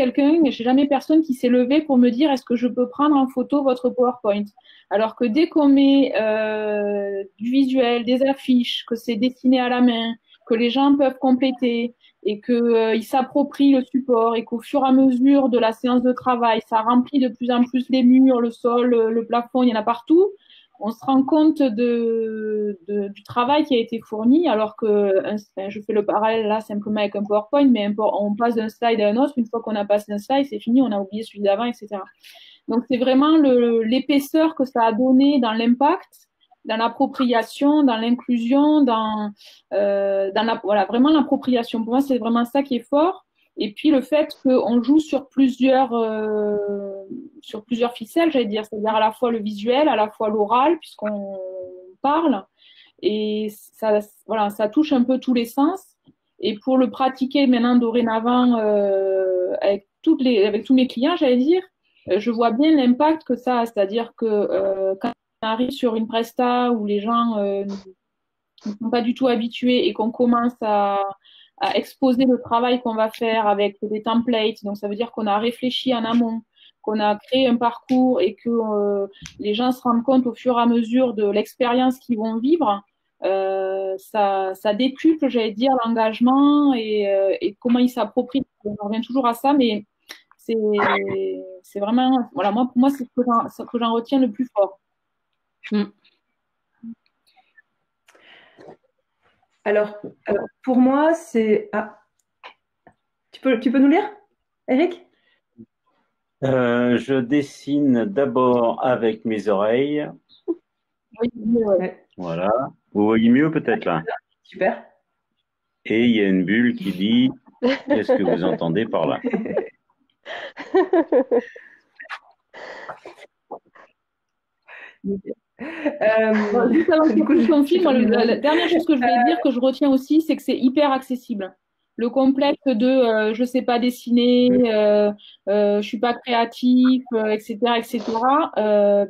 personne qui s'est levé pour me dire est-ce que je peux prendre en photo votre PowerPoint. Alors que dès qu'on met du visuel, des affiches, que c'est dessiné à la main, que les gens peuvent compléter et qu'ils s'approprient le support et qu'au fur et à mesure de la séance de travail, ça remplit de plus en plus les murs, le sol, le plafond, il y en a partout. On se rend compte du travail qui a été fourni, alors que je fais le parallèle là simplement avec un PowerPoint, mais on passe d'un slide à un autre. Une fois qu'on a passé un slide, c'est fini, on a oublié celui d'avant, etc. Donc c'est vraiment l'épaisseur que ça a donné dans l'impact, dans l'appropriation, dans l'inclusion, voilà, vraiment l'appropriation. Pour moi, c'est vraiment ça qui est fort. Et puis le fait qu'on joue sur plusieurs ficelles, j'allais dire, c'est-à-dire à la fois le visuel, à la fois l'oral, puisqu'on parle, et ça, voilà, ça touche un peu tous les sens. Et pour le pratiquer maintenant dorénavant avec tous mes clients, j'allais dire, je vois bien l'impact que ça a, c'est-à-dire que quand on arrive sur une presta où les gens ne sont pas du tout habitués et qu'on commence à exposer le travail qu'on va faire avec des templates. Donc, ça veut dire qu'on a réfléchi en amont, qu'on a créé un parcours et que les gens se rendent compte au fur et à mesure de l'expérience qu'ils vont vivre. Ça décuple, j'allais dire, l'engagement et comment ils s'approprient. On revient toujours à ça, mais c'est vraiment, voilà, pour moi, c'est ce que j'en retiens le plus fort. Alors, pour moi, c'est... Ah. Tu peux nous lire, Eric? Je dessine d'abord avec mes oreilles. Oui, ouais. Voilà. Vous voyez mieux peut-être là? Super. Et il y a une bulle qui dit qu'est-ce que vous entendez par là? Juste avant que ton film, la dernière chose que je voulais dire que je retiens aussi, c'est que c'est hyper accessible. Le complexe de je sais pas dessiner, je suis pas créatif, etc., etc.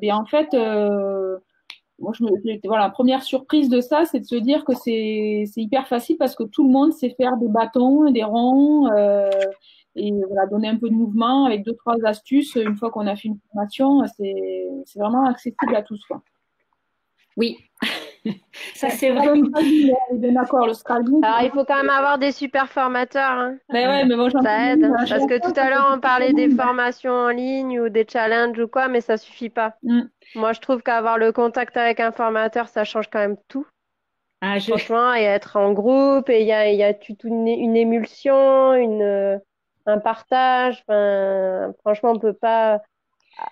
Mais en fait, moi, voilà, première surprise de ça, c'est de se dire que c'est hyper facile parce que tout le monde sait faire des bâtons, des ronds, et voilà, donner un peu de mouvement avec 2-3 astuces. Une fois qu'on a fait une formation, c'est vraiment accessible à tous, quoi. Oui, ça c'est vrai. D'accord, le scrolling. Alors, il faut quand même avoir des super formateurs. Hein. Mais ouais, mais bon, ça aide. Parce que tout à l'heure, on parlait des formations en ligne ou des challenges ou quoi, mais ça suffit pas. Moi, je trouve qu'avoir le contact avec un formateur, ça change quand même tout. Franchement, et être en groupe, et il y a toute une émulsion, un partage. Franchement, on peut pas.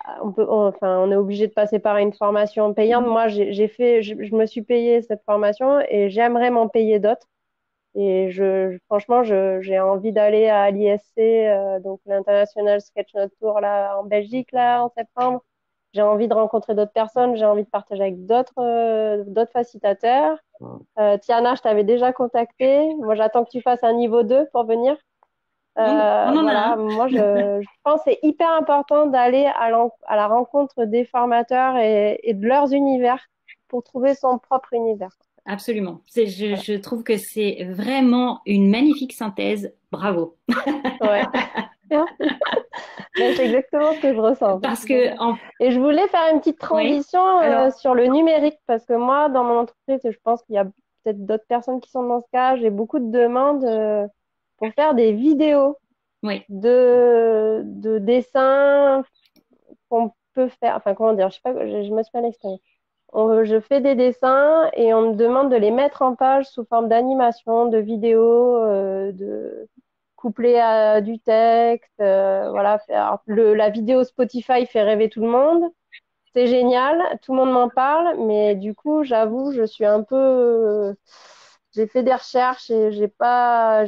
On est obligé de passer par une formation payante. Moi, je me suis payée cette formation et j'aimerais m'en payer d'autres. Et franchement, j'ai envie d'aller à l'ISC, donc l'International Sketch Note Tour là en Belgique là en septembre. J'ai envie de rencontrer d'autres personnes, j'ai envie de partager avec d'autres facilitateurs. Tiana, je t'avais déjà contacté. Moi, j'attends que tu fasses un niveau 2 pour venir. Voilà, moi je pense que c'est hyper important d'aller à la rencontre des formateurs et de leurs univers pour trouver son propre univers. Absolument. Je trouve que c'est vraiment une magnifique synthèse. Bravo. Ouais. C'est exactement ce que je ressens. Parce que Et je voulais faire une petite transition sur le numérique, parce que moi, dans mon entreprise, je pense qu'il y a peut-être d'autres personnes qui sont dans ce cas, j'ai beaucoup de demandes pour faire des vidéos de dessins qu'on peut faire. Enfin, comment dire, je sais pas, je me suis mal exprimée. Je fais des dessins et on me demande de les mettre en page sous forme d'animation, de vidéo, couplé à du texte. Voilà, la vidéo Spotify fait rêver tout le monde. C'est génial, tout le monde m'en parle, mais du coup, j'avoue, je suis un peu. J'ai fait des recherches et j'ai pas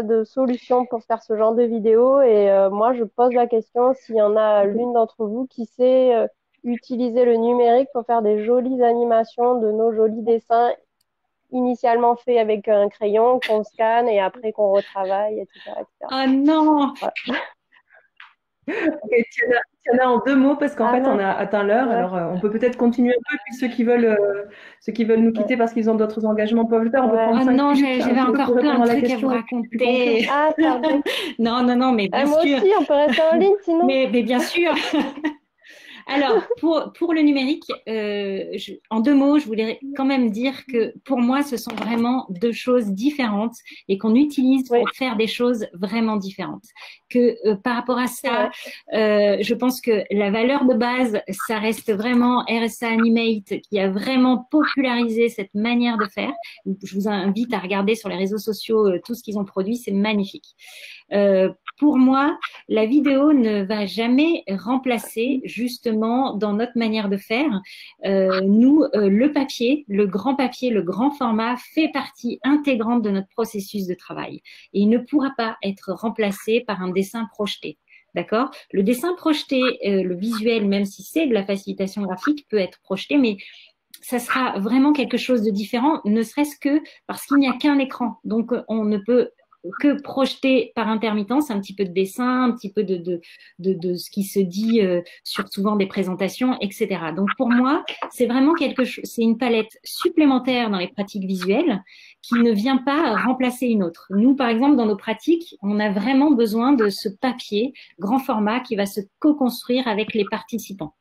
de solution pour faire ce genre de vidéo. Et moi, je pose la question s'il y en a l'une d'entre vous qui sait utiliser le numérique pour faire des jolies animations de nos jolis dessins initialement faits avec un crayon qu'on scanne et après qu'on retravaille, etc. Ah non! Voilà. Okay, Tiana, en 2 mots, parce qu'en fait, on a atteint l'heure. Alors, on peut peut-être continuer un peu, puis ceux qui veulent nous quitter parce qu'ils ont d'autres engagements peuvent le faire. On peut prendre 5 non, minutes. j'avais encore plein de trucs à vous raconter. Ah, pardon. Non, mais bien sûr. Moi aussi, on peut rester en ligne sinon. Mais bien sûr. Alors, pour le numérique, en 2 mots, je voulais quand même dire que pour moi, ce sont vraiment 2 choses différentes et qu'on utilise pour faire des choses vraiment différentes. Que par rapport à ça, je pense que la valeur de base, ça reste vraiment RSA Animate qui a vraiment popularisé cette manière de faire. Je vous invite à regarder sur les réseaux sociaux tout ce qu'ils ont produit, c'est magnifique. Pour moi, la vidéo ne va jamais remplacer justement dans notre manière de faire. Le papier, le grand format fait partie intégrante de notre processus de travail et il ne pourra pas être remplacé par un dessin projeté. D'accord ? Le dessin projeté, le visuel, même si c'est de la facilitation graphique, peut être projeté, mais ça sera vraiment quelque chose de différent, ne serait-ce que parce qu'il n'y a qu'un écran. Donc, on ne peut que projeter par intermittence un petit peu de dessin, un petit peu de ce qui se dit sur souvent des présentations, etc. Donc pour moi, c'est vraiment c'est une palette supplémentaire dans les pratiques visuelles qui ne vient pas remplacer une autre. Nous, par exemple, dans nos pratiques, on a vraiment besoin de ce papier grand format qui va se co-construire avec les participants.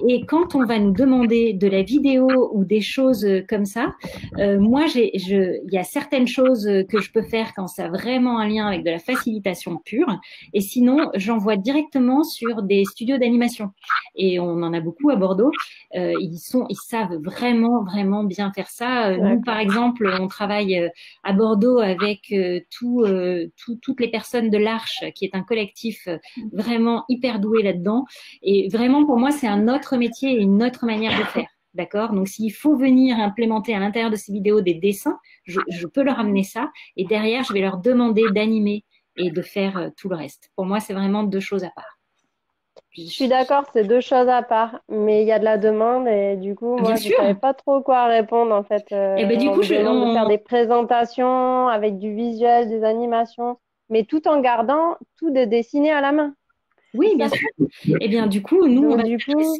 Et quand on va nous demander de la vidéo ou des choses comme ça, moi, il y a certaines choses que je peux faire quand ça a vraiment un lien avec de la facilitation pure. Et sinon, j'envoie directement sur des studios d'animation. Et on en a beaucoup à Bordeaux. Ils savent vraiment, vraiment bien faire ça. Nous, par exemple, on travaille à Bordeaux avec toutes les personnes de l'Arche, qui est un collectif vraiment hyper doué là-dedans. Et vraiment, pour moi, c'est un autre métier et une autre manière de faire. D'accord ? Donc, s'il faut venir implémenter à l'intérieur de ces vidéos des dessins, je peux leur amener ça. Et derrière, je vais leur demander d'animer et de faire tout le reste. Pour moi, c'est vraiment 2 choses à part. Je suis d'accord, c'est 2 choses à part. Mais il y a de la demande et du coup, moi, je ne savais pas trop quoi répondre en fait. Et ben, du coup, on me demande de faire des présentations avec du visuel, des animations, mais tout en gardant tout de dessiner à la main. Oui, bien sûr. Et bien, du coup, nous, on va s'intéresser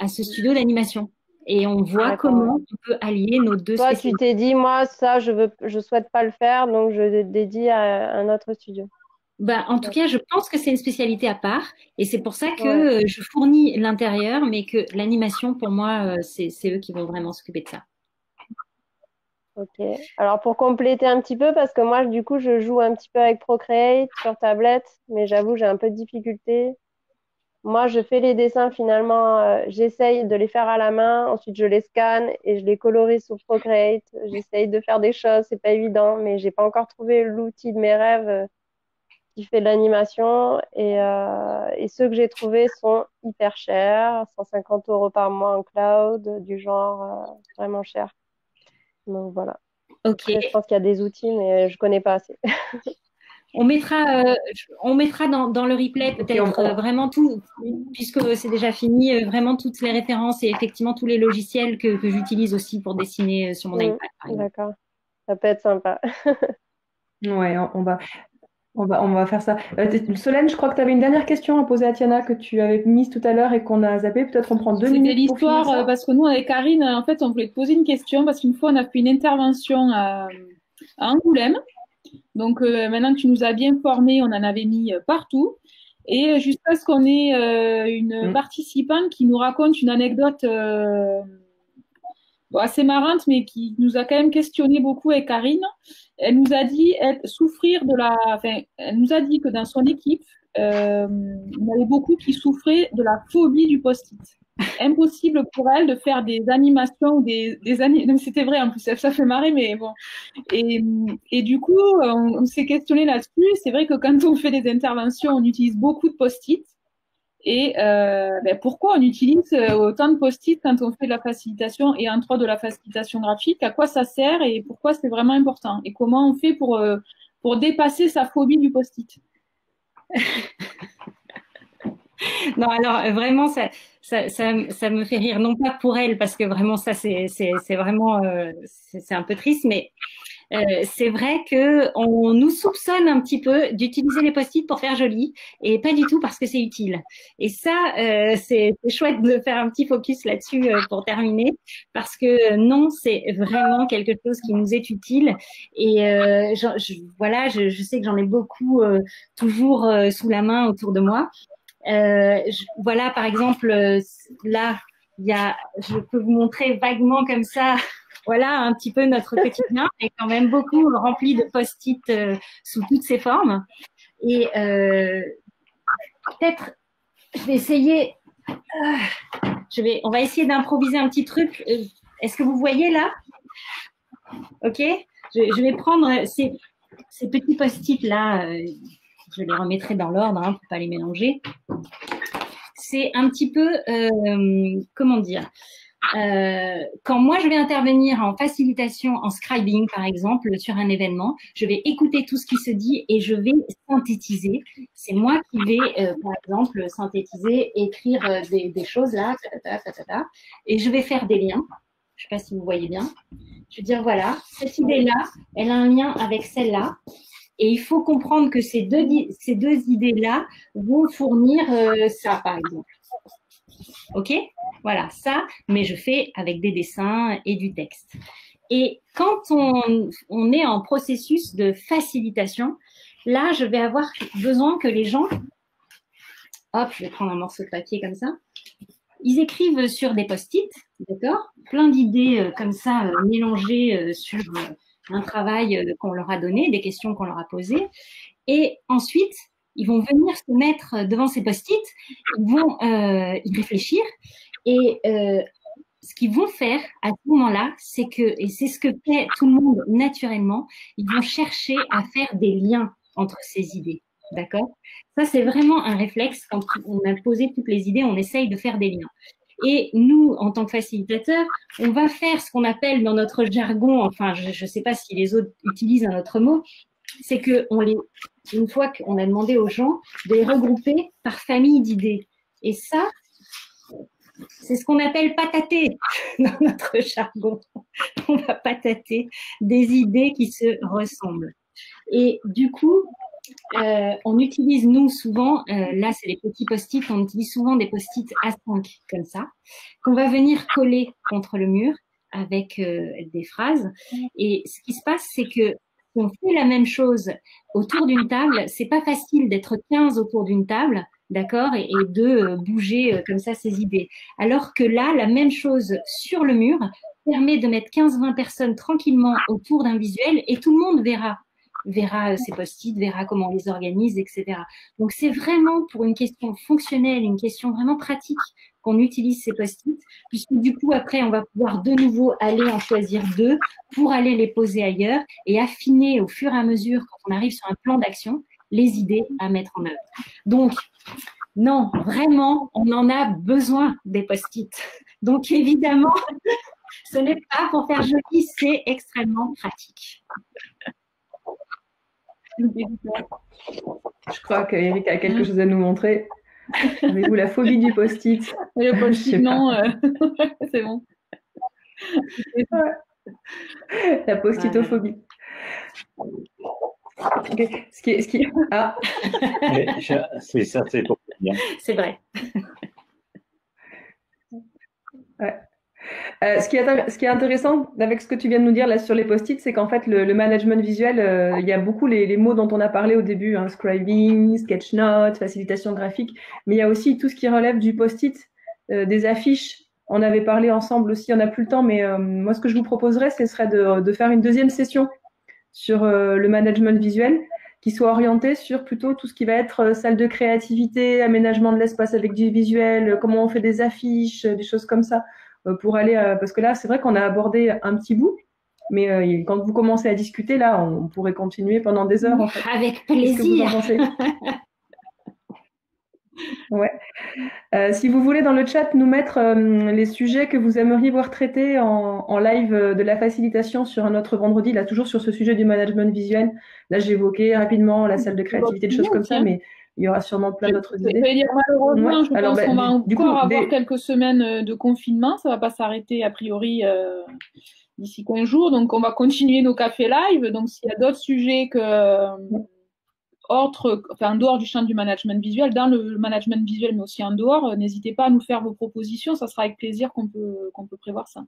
à ce studio d'animation. Et on voit comment on peut allier nos 2 Toi, tu t'es dit, moi, ça, je souhaite pas le faire, donc je dédie à un autre studio. En tout cas, je pense que c'est une spécialité à part. Et c'est pour ça que je fournis l'intérieur, mais que l'animation, pour moi, c'est eux qui vont vraiment s'occuper de ça. Ok. Alors pour compléter un petit peu, parce que moi du coup je joue un petit peu avec Procreate sur tablette, mais j'avoue j'ai un peu de difficulté. Moi je fais les dessins finalement, j'essaye de les faire à la main, ensuite je les scanne et je les colorise sur Procreate. J'essaye de faire des choses, c'est pas évident, mais j'ai pas encore trouvé l'outil de mes rêves qui fait de l'animation et ceux que j'ai trouvés sont hyper chers, 150 € par mois en cloud, du genre vraiment cher. Donc voilà. Ok. Après, je pense qu'il y a des outils, mais je connais pas assez. On mettra dans le replay peut-être vraiment tout, puisque c'est déjà fini, vraiment toutes les références et effectivement tous les logiciels que j'utilise aussi pour dessiner sur mon iPad. D'accord. Ça peut être sympa. Ouais, on va. On va faire ça. Solène, je crois que tu avais une dernière question à poser à Tiana que tu avais mise tout à l'heure et qu'on a zappé. Peut-être on prend 2 C'était minutes pour finir l'histoire, ça. parce que nous, avec Karine, en fait, on voulait te poser une question, parce qu'une fois, on a fait une intervention à Angoulême. Donc, maintenant que tu nous as bien formés, on en avait mis partout. Et jusqu'à ce qu'on ait une participante qui nous raconte une anecdote assez marrante, mais qui nous a quand même questionné beaucoup avec Karine. Elle nous a dit elle nous a dit que dans son équipe, il y avait beaucoup qui souffraient de la phobie du post-it. Impossible pour elle de faire des animations ou des années. C'était vrai en plus, ça fait marrer, mais bon. Et du coup, on s'est questionné là-dessus. C'est vrai que quand on fait des interventions, on utilise beaucoup de post-it. Et pourquoi on utilise autant de post-it quand on fait de la facilitation et entre autres de la facilitation graphique? À quoi ça sert et pourquoi c'est vraiment important? Et comment on fait pour dépasser sa phobie du post-it? Non, alors vraiment, ça me fait rire, non pas pour elle, parce que vraiment, ça, c'est vraiment, c'est un peu triste, mais c'est vrai que on nous soupçonne un petit peu d'utiliser les post-it pour faire joli et pas du tout parce que c'est utile. Et ça, c'est chouette de faire un petit focus là-dessus pour terminer, parce que non, c'est vraiment quelque chose qui nous est utile. Et voilà, je sais que j'en ai beaucoup toujours sous la main autour de moi. Voilà, par exemple, là, je peux vous montrer vaguement comme ça. Voilà, un petit peu notre quotidien est quand même beaucoup rempli de post-it sous toutes ses formes. Et peut-être, je vais essayer. On va essayer d'improviser un petit truc. Est-ce que vous voyez là? Ok. Je vais prendre ces petits post-it là. Je les remettrai dans l'ordre pour pas les mélanger. C'est un petit peu, comment dire, quand moi je vais intervenir en facilitation, en scribing par exemple, sur un événement, je vais écouter tout ce qui se dit et je vais synthétiser. C'est moi qui vais, par exemple, synthétiser, écrire des choses là, et je vais faire des liens. Je ne sais pas si vous voyez bien. Je vais dire, voilà, cette idée-là, elle a un lien avec celle-là. Et il faut comprendre que ces deux idées-là vont fournir ça, par exemple. OK? Voilà, ça, mais je fais avec des dessins et du texte. Et quand on est en processus de facilitation, là, je vais avoir besoin que les gens… Hop, je vais prendre un morceau de papier comme ça. Ils écrivent sur des post-it, d'accord? Plein d'idées comme ça, mélangées sur… un travail qu'on leur a donné, des questions qu'on leur a posées. Et ensuite, ils vont venir se mettre devant ces post-it, ils vont y réfléchir. Et ce qu'ils vont faire à ce moment-là, c'est que, et c'est ce que fait tout le monde naturellement, ils vont chercher à faire des liens entre ces idées. D'accord? Ça, c'est vraiment un réflexe. Quand on a posé toutes les idées, on essaye de faire des liens. Et nous, en tant que facilitateurs, on va faire ce qu'on appelle dans notre jargon, enfin, je ne sais pas si les autres utilisent un autre mot, c'est que une fois qu'on a demandé aux gens de les regrouper par famille d'idées. Et ça, c'est ce qu'on appelle patater dans notre jargon. On va patater des idées qui se ressemblent. Et du coup, on utilise, nous, souvent, là, c'est les petits post-it, on utilise souvent des post-it A5 comme ça, qu'on va venir coller contre le mur avec des phrases. Et ce qui se passe, c'est que si on fait la même chose autour d'une table, c'est pas facile d'être 15 autour d'une table, d'accord, et de bouger comme ça ses idées. Alors que là, la même chose sur le mur permet de mettre 15-20 personnes tranquillement autour d'un visuel et tout le monde verra ces post-it, verra comment on les organise, etc. Donc, c'est vraiment pour une question fonctionnelle, une question vraiment pratique qu'on utilise ces post-it, puisque du coup, après, on va pouvoir de nouveau aller en choisir 2 pour aller les poser ailleurs et affiner au fur et à mesure, quand on arrive sur un plan d'action, les idées à mettre en œuvre. Donc, non, vraiment, on en a besoin des post-it. Donc, évidemment, ce n'est pas pour faire joli, c'est extrêmement pratique. Je crois qu'Eric a quelque chose à nous montrer. Avez-vous la phobie du post-it? Le post-it, non, c'est bon. La post-itophobie. Okay. Ah. C'est ça, c'est pour bien. C'est vrai. Ouais. Ce qui est intéressant avec ce que tu viens de nous dire là sur les post-it, c'est qu'en fait le management visuel, il y a beaucoup les mots dont on a parlé au début, hein, scribing, sketch note, facilitation graphique, mais il y a aussi tout ce qui relève du post-it, des affiches. On avait parlé ensemble aussi, on n'a plus le temps, mais moi ce que je vous proposerais, ce serait de faire une deuxième session sur le management visuel, qui soit orientée sur plutôt tout ce qui va être salle de créativité, aménagement de l'espace avec du visuel, comment on fait des affiches, des choses comme ça. Pour aller parce que là c'est vrai qu'on a abordé un petit bout, mais quand vous commencez à discuter là on pourrait continuer pendant des heures en fait. Avec plaisir. Qu'est-ce que vous en pensez? Ouais. Si vous voulez dans le chat nous mettre les sujets que vous aimeriez voir traités en live de la facilitation sur un autre vendredi, là toujours sur ce sujet du management visuel, là j'ai évoqué rapidement la salle de créativité, des choses comme ça, mais il y aura sûrement plein d'autres idées. Je vais dire malheureusement, je pense qu'on va encore avoir quelques semaines de confinement. Ça ne va pas s'arrêter a priori d'ici 15 jours. Donc, on va continuer nos cafés live. Donc, s'il y a d'autres sujets en dehors du champ du management visuel, dans le management visuel, mais aussi en dehors, n'hésitez pas à nous faire vos propositions. Ça sera avec plaisir qu'on peut prévoir ça.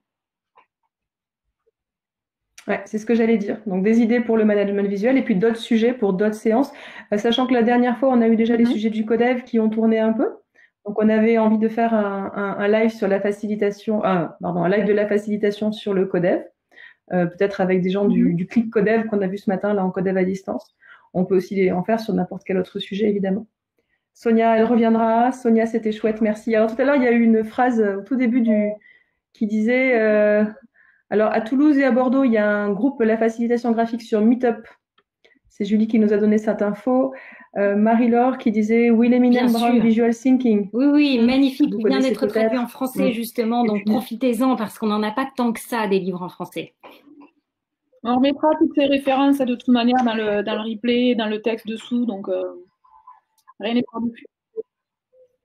Ouais, c'est ce que j'allais dire. Donc, des idées pour le management visuel et puis d'autres sujets pour d'autres séances. Sachant que la dernière fois, on a eu déjà les sujets du Codev qui ont tourné un peu. Donc, on avait envie de faire un live sur la facilitation, un live de la facilitation sur le Codev. Peut-être avec des gens du clic Codev qu'on a vu ce matin, là, en Codev à distance. On peut aussi en faire sur n'importe quel autre sujet, évidemment. Sonia, elle reviendra. Sonia, c'était chouette, merci. Alors, tout à l'heure, il y a eu une phrase au tout début qui disait... Alors, à Toulouse et à Bordeaux, il y a un groupe, la facilitation graphique sur Meetup. C'est Julie qui nous a donné cette info. Marie-Laure qui disait Will Eminem Brown Visual Thinking. Oui, magnifique. Il vient d'être traduit en français, justement. Donc, profitez-en parce qu'on n'en a pas tant que ça, des livres en français. On remettra toutes ces références de toute manière dans le replay, dans le texte dessous. Donc, rien n'est perdu.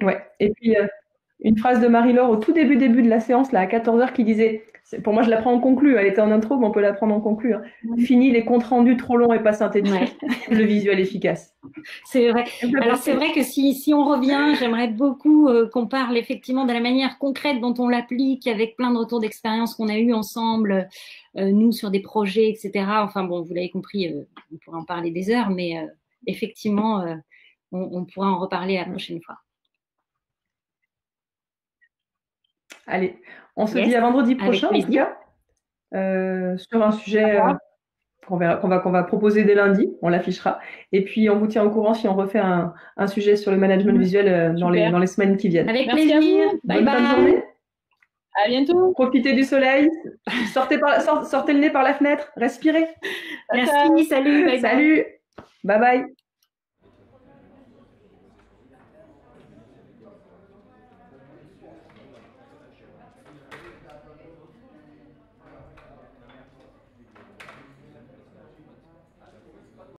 Ouais. Et puis, une phrase de Marie-Laure au tout début de la séance, là, à 14h, qui disait, pour moi, je la prends en conclu, elle était en intro, mais on peut la prendre en conclu. Hein. Fini les comptes rendus trop longs et pas synthétiques, le visuel efficace. C'est vrai. Alors, c'est vrai que si on revient, j'aimerais beaucoup qu'on parle effectivement de la manière concrète dont on l'applique, avec plein de retours d'expérience qu'on a eu ensemble, nous, sur des projets, etc. Enfin, bon, vous l'avez compris, on pourrait en parler des heures, mais effectivement, on pourra en reparler la prochaine fois. Allez, on se dit à vendredi prochain, en tout cas, sur un sujet qu'on va proposer dès lundi, on l'affichera. Et puis, on vous tient au courant si on refait un sujet sur le management visuel dans les semaines qui viennent. Avec plaisir. Bonne fin de journée. À bientôt. Profitez du soleil. Sortez le nez par la fenêtre. Respirez. Merci. Salut. Salut. Bye bye.